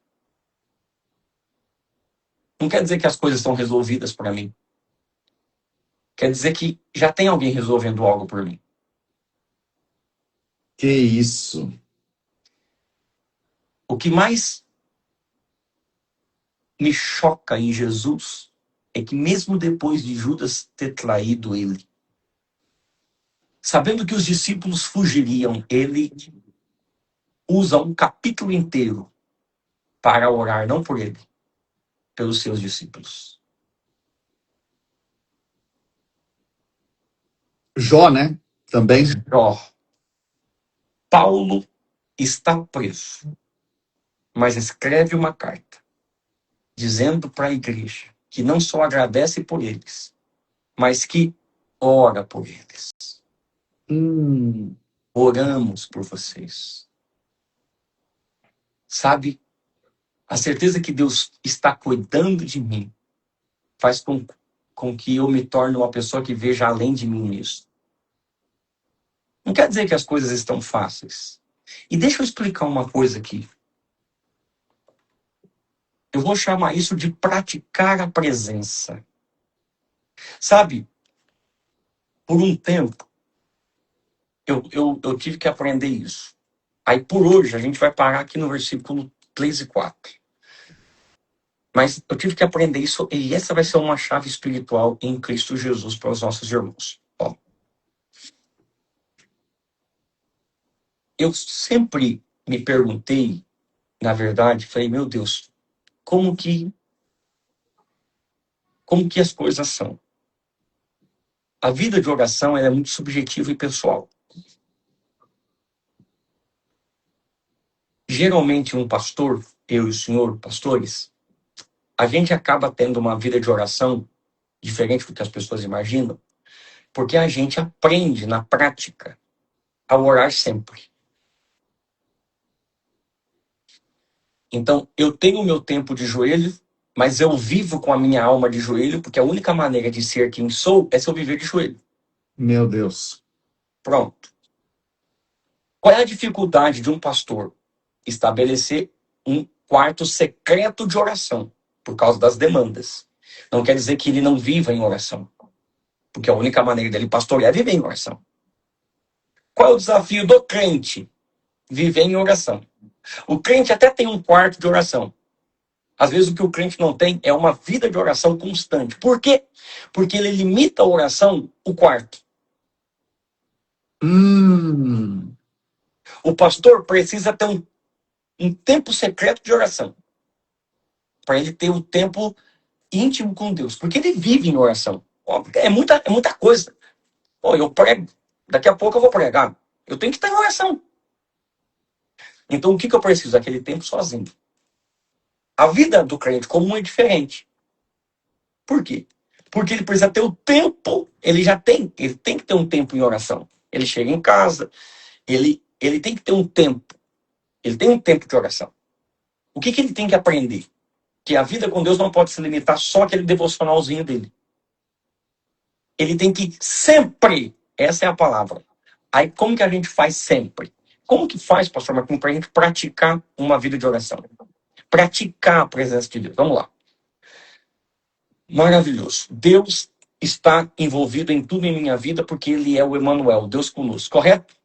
Não quer dizer que as coisas estão resolvidas para mim. Quer dizer que já tem alguém resolvendo algo por mim. Que isso? O que mais me choca em Jesus é que mesmo depois de Judas ter traído ele, sabendo que os discípulos fugiriam, ele usa um capítulo inteiro para orar, não por ele, pelos seus discípulos. Jó, né? Também. Jó, Paulo está preso, mas escreve uma carta dizendo para a igreja que não só agradece por eles, mas que ora por eles. Hum, Oramos por vocês. Sabe, a certeza que Deus está cuidando de mim faz com que eu me torne uma pessoa que veja além de mim mesmo. Não quer dizer que as coisas estão fáceis. E deixa eu explicar uma coisa aqui. Eu vou chamar isso de praticar a presença. Sabe, por um tempo, eu tive que aprender isso. Aí, por hoje, a gente vai parar aqui no versículo 3 e 4. Mas eu tive que aprender isso, e essa vai ser uma chave espiritual em Cristo Jesus para os nossos irmãos. Ó, eu sempre me perguntei, na verdade, falei, meu Deus, como que as coisas são? A vida de oração ela é muito subjetiva e pessoal. Geralmente, um pastor, eu e o senhor, pastores, a gente acaba tendo uma vida de oração diferente do que as pessoas imaginam, porque a gente aprende na prática a orar sempre. Então, eu tenho o meu tempo de joelho, mas eu vivo com a minha alma de joelho, porque a única maneira de ser quem sou é se eu viver de joelho. meu Deus. Pronto. Qual é a dificuldade de um pastor? Estabelecer um quarto secreto de oração, por causa das demandas. Não quer dizer que ele não viva em oração, porque a única maneira dele pastorear é viver em oração. Qual é o desafio do crente? Viver em oração. O crente até tem um quarto de oração. Às vezes o que o crente não tem é uma vida de oração constante. Por quê? Porque ele limita a oração o quarto. Hum, O pastor precisa ter um tempo secreto de oração. Para ele ter um tempo íntimo com Deus. Porque ele vive em oração. É muita coisa. Pô, eu prego. Daqui a pouco eu vou pregar. Eu tenho que estar em oração. Então o que eu preciso? Aquele tempo sozinho. A vida do crente comum é diferente. Por quê? Porque ele precisa ter o tempo, ele tem que ter um tempo em oração. Ele chega em casa, ele tem que ter um tempo, ele tem um tempo de oração. O que ele tem que aprender? Que a vida com Deus não pode se limitar só àquele devocionalzinho dele. Ele tem que sempre, essa é a palavra. Aí como que a gente faz sempre? Como que faz, pastor Marquinhos, para a gente praticar uma vida de oração? Praticar a presença de Deus. Vamos lá. Maravilhoso. Deus está envolvido em tudo em minha vida porque Ele é o Emanuel, Deus conosco. Correto?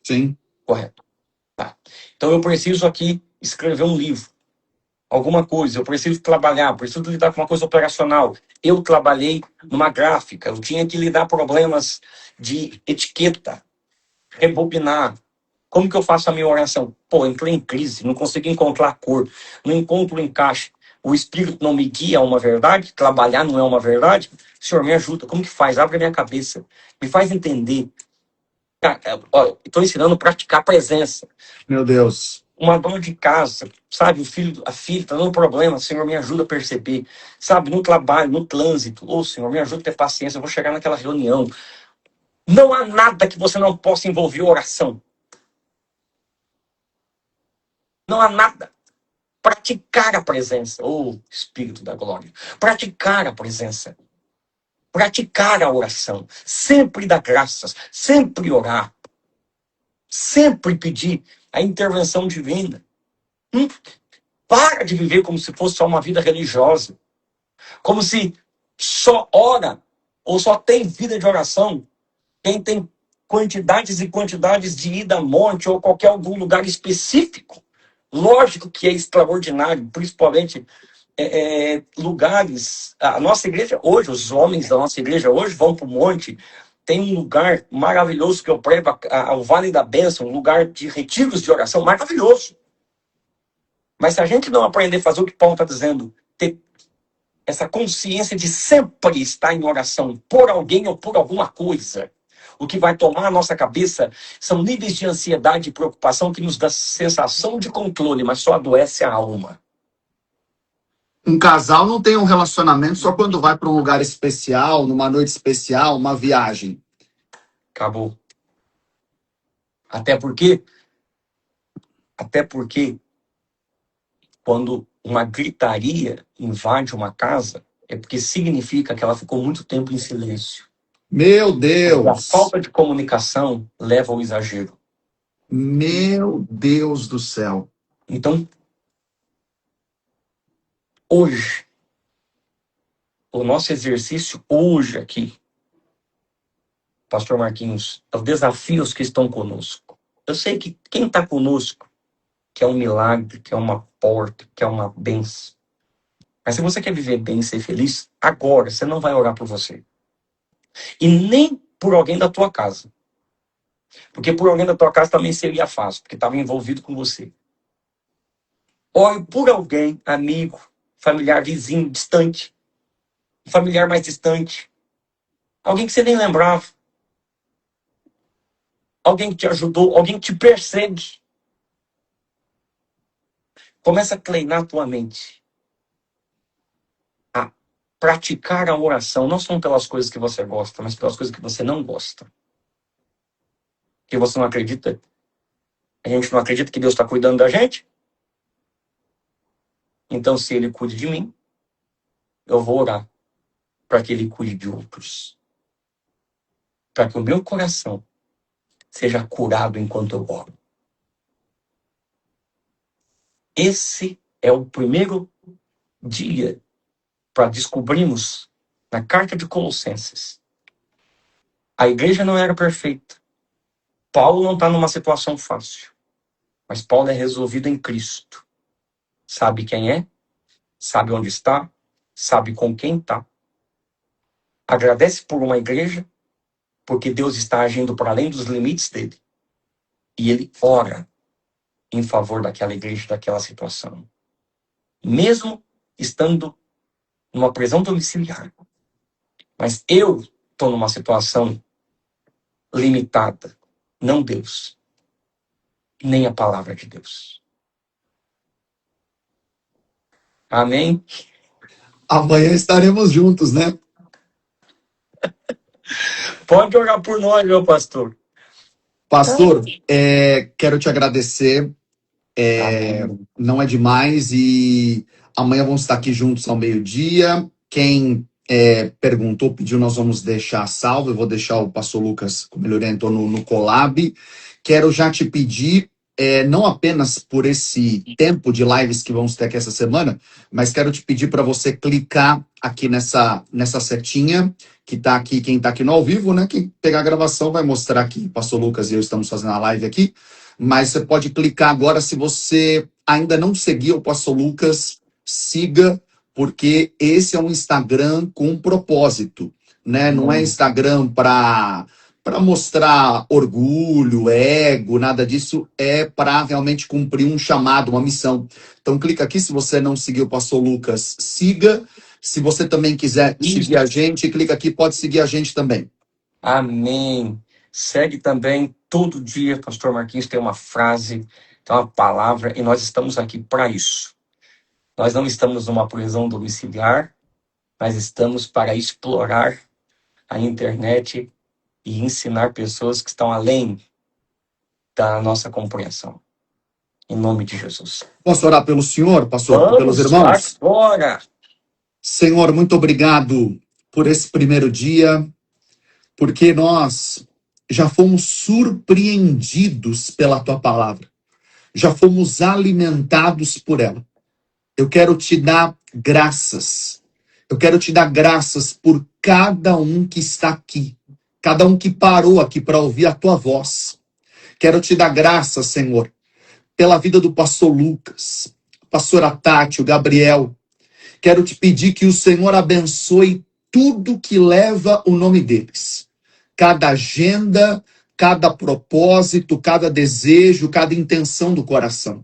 sim. Correto. Tá. Então eu preciso aqui escrever um livro, alguma coisa. Eu preciso trabalhar, preciso lidar com uma coisa operacional. Eu trabalhei numa gráfica, eu tinha que lidar com problemas de etiqueta, rebobinar. Como que eu faço a minha oração? Pô, entrei em crise, não consigo encontrar a cor, não encontro o encaixe. O Espírito não me guia a uma verdade, trabalhar não é uma verdade. Senhor, me ajuda. Como que faz? Abre a minha cabeça. Me faz entender. Estou ensinando a praticar a presença. Meu Deus. Uma dona de casa, sabe? A filha está dando problema. Senhor, me ajuda a perceber. Sabe? No trabalho, no trânsito. Ô, Senhor, me ajuda a ter paciência. Eu vou chegar naquela reunião. Não há nada que você não possa envolver oração. Não há nada. Praticar a presença. Oh, Espírito da Glória. Praticar a presença. Praticar a oração. Sempre dar graças. Sempre orar. Sempre pedir a intervenção divina. Para de viver como se fosse só uma vida religiosa. Como se só ora ou só tem vida de oração quem tem quantidades e quantidades de ida a monte ou qualquer algum lugar específico. Lógico que é extraordinário, principalmente lugares. A nossa igreja hoje, os homens da nossa igreja hoje vão para o monte. Tem um lugar maravilhoso que eu prego, o Vale da Bênção, um lugar de retiros de oração maravilhoso. Mas se a gente não aprender a fazer o que Paulo está dizendo, ter essa consciência de sempre estar em oração por alguém ou por alguma coisa, o que vai tomar a nossa cabeça são níveis de ansiedade e preocupação que nos dá sensação de controle, mas só adoece a alma. Um casal não tem um relacionamento só quando vai para um lugar especial, numa noite especial, uma viagem. Acabou. Até porque quando uma gritaria invade uma casa, é porque significa que ela ficou muito tempo em silêncio. Meu Porque a Deus! falta de comunicação leva ao exagero. Meu Deus do céu! Então, hoje, o nosso exercício hoje aqui, Pastor Marquinhos, é os desafios que estão conosco. Eu sei que quem está conosco quer um milagre, quer uma porta, quer uma bênção. Mas se você quer viver bem e ser feliz, agora você não vai orar por você. E nem por alguém da tua casa. Porque por alguém da tua casa também seria fácil, porque estava envolvido com você. Ore por alguém, amigo, familiar, vizinho, distante. Familiar mais distante. Alguém que você nem lembrava. Alguém que te ajudou, alguém que te persegue. Começa a treinar a tua mente. A praticar a oração, não só pelas coisas que você gosta, mas pelas coisas que você não gosta. Porque você não acredita? A gente não acredita que Deus está cuidando da gente? Então, se Ele cuida de mim, eu vou orar para que Ele cuide de outros. Para que o meu coração seja curado enquanto eu oro. Esse é o primeiro dia para descobrirmos na carta de Colossenses. A igreja não era perfeita. Paulo não está numa situação fácil. Mas Paulo é resolvido em Cristo. Sabe quem é, sabe onde está, sabe com quem está. Agradece por uma igreja, porque Deus está agindo para além dos limites dele. E ele ora em favor daquela igreja, daquela situação. Mesmo estando numa prisão domiciliar. Mas eu estou numa situação limitada. Não Deus. Nem a palavra de Deus. Amém? Amanhã estaremos juntos, né? Pode orar por nós, meu pastor. Pastor, quero te agradecer. Amém. Não é demais e amanhã vamos estar aqui juntos ao meio-dia. Quem perguntou, pediu, nós vamos deixar salvo. Eu vou deixar o pastor Lucas, como ele orientou, no Colab. Quero já te pedir, não apenas por esse tempo de lives que vamos ter aqui essa semana, mas quero te pedir para você clicar aqui nessa setinha que está aqui, quem está aqui no ao vivo, né? Quem pegar a gravação vai mostrar aqui. Pastor Lucas e eu estamos fazendo a live aqui. Mas você pode clicar agora, se você ainda não seguiu o Pastor Lucas, siga, porque esse é um Instagram com propósito, né? Não é Instagram para mostrar orgulho, ego, nada disso, é para realmente cumprir um chamado, uma missão. Então clica aqui, se você não seguiu o Pastor Lucas, siga. Se você também quiser seguir a gente, clica aqui, pode seguir a gente também. Amém. Segue também todo dia, pastor Marquinhos tem uma frase, tem uma palavra, e nós estamos aqui para isso. Nós não estamos numa prisão domiciliar, mas estamos para explorar a internet e ensinar pessoas que estão além da nossa compreensão. Em nome de Jesus. Posso orar pelo senhor, pastor, pelos irmãos? Agora! Senhor, muito obrigado por esse primeiro dia, porque nós já fomos surpreendidos pela tua palavra, já fomos alimentados por ela. Eu quero te dar graças, Eu quero te dar graças por cada um que está aqui, cada um que parou aqui para ouvir a tua voz. Quero te dar graças, Senhor, pela vida do pastor Lucas, pastora Tati, o Gabriel. Quero te pedir que o Senhor abençoe tudo que leva o nome deles. Cada agenda, cada propósito, cada desejo, cada intenção do coração.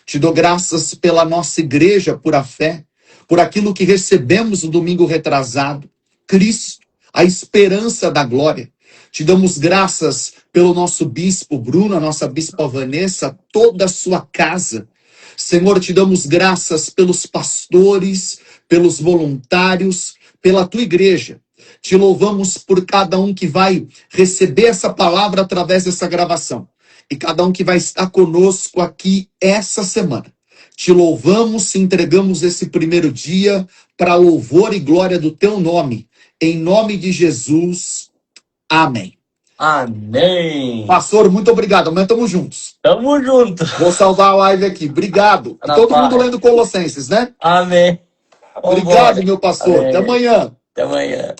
Te dou graças pela nossa igreja, por a fé, por aquilo que recebemos no domingo retrasado. Cristo, a esperança da glória. Te damos graças pelo nosso bispo Bruno, a nossa bispa Vanessa, toda a sua casa. Senhor, te damos graças pelos pastores, pelos voluntários, pela tua igreja. Te louvamos por cada um que vai receber essa palavra através dessa gravação. E cada um que vai estar conosco aqui essa semana. Te louvamos e entregamos esse primeiro dia para louvor e glória do teu nome. Em nome de Jesus. Amém. Amém. Pastor, muito obrigado. Amanhã estamos juntos. Tamo junto. Vou salvar a live aqui. Obrigado. E todo mundo lendo Colossenses, né? Amém. Obrigado, meu pastor. Amém. Até amanhã. Até amanhã.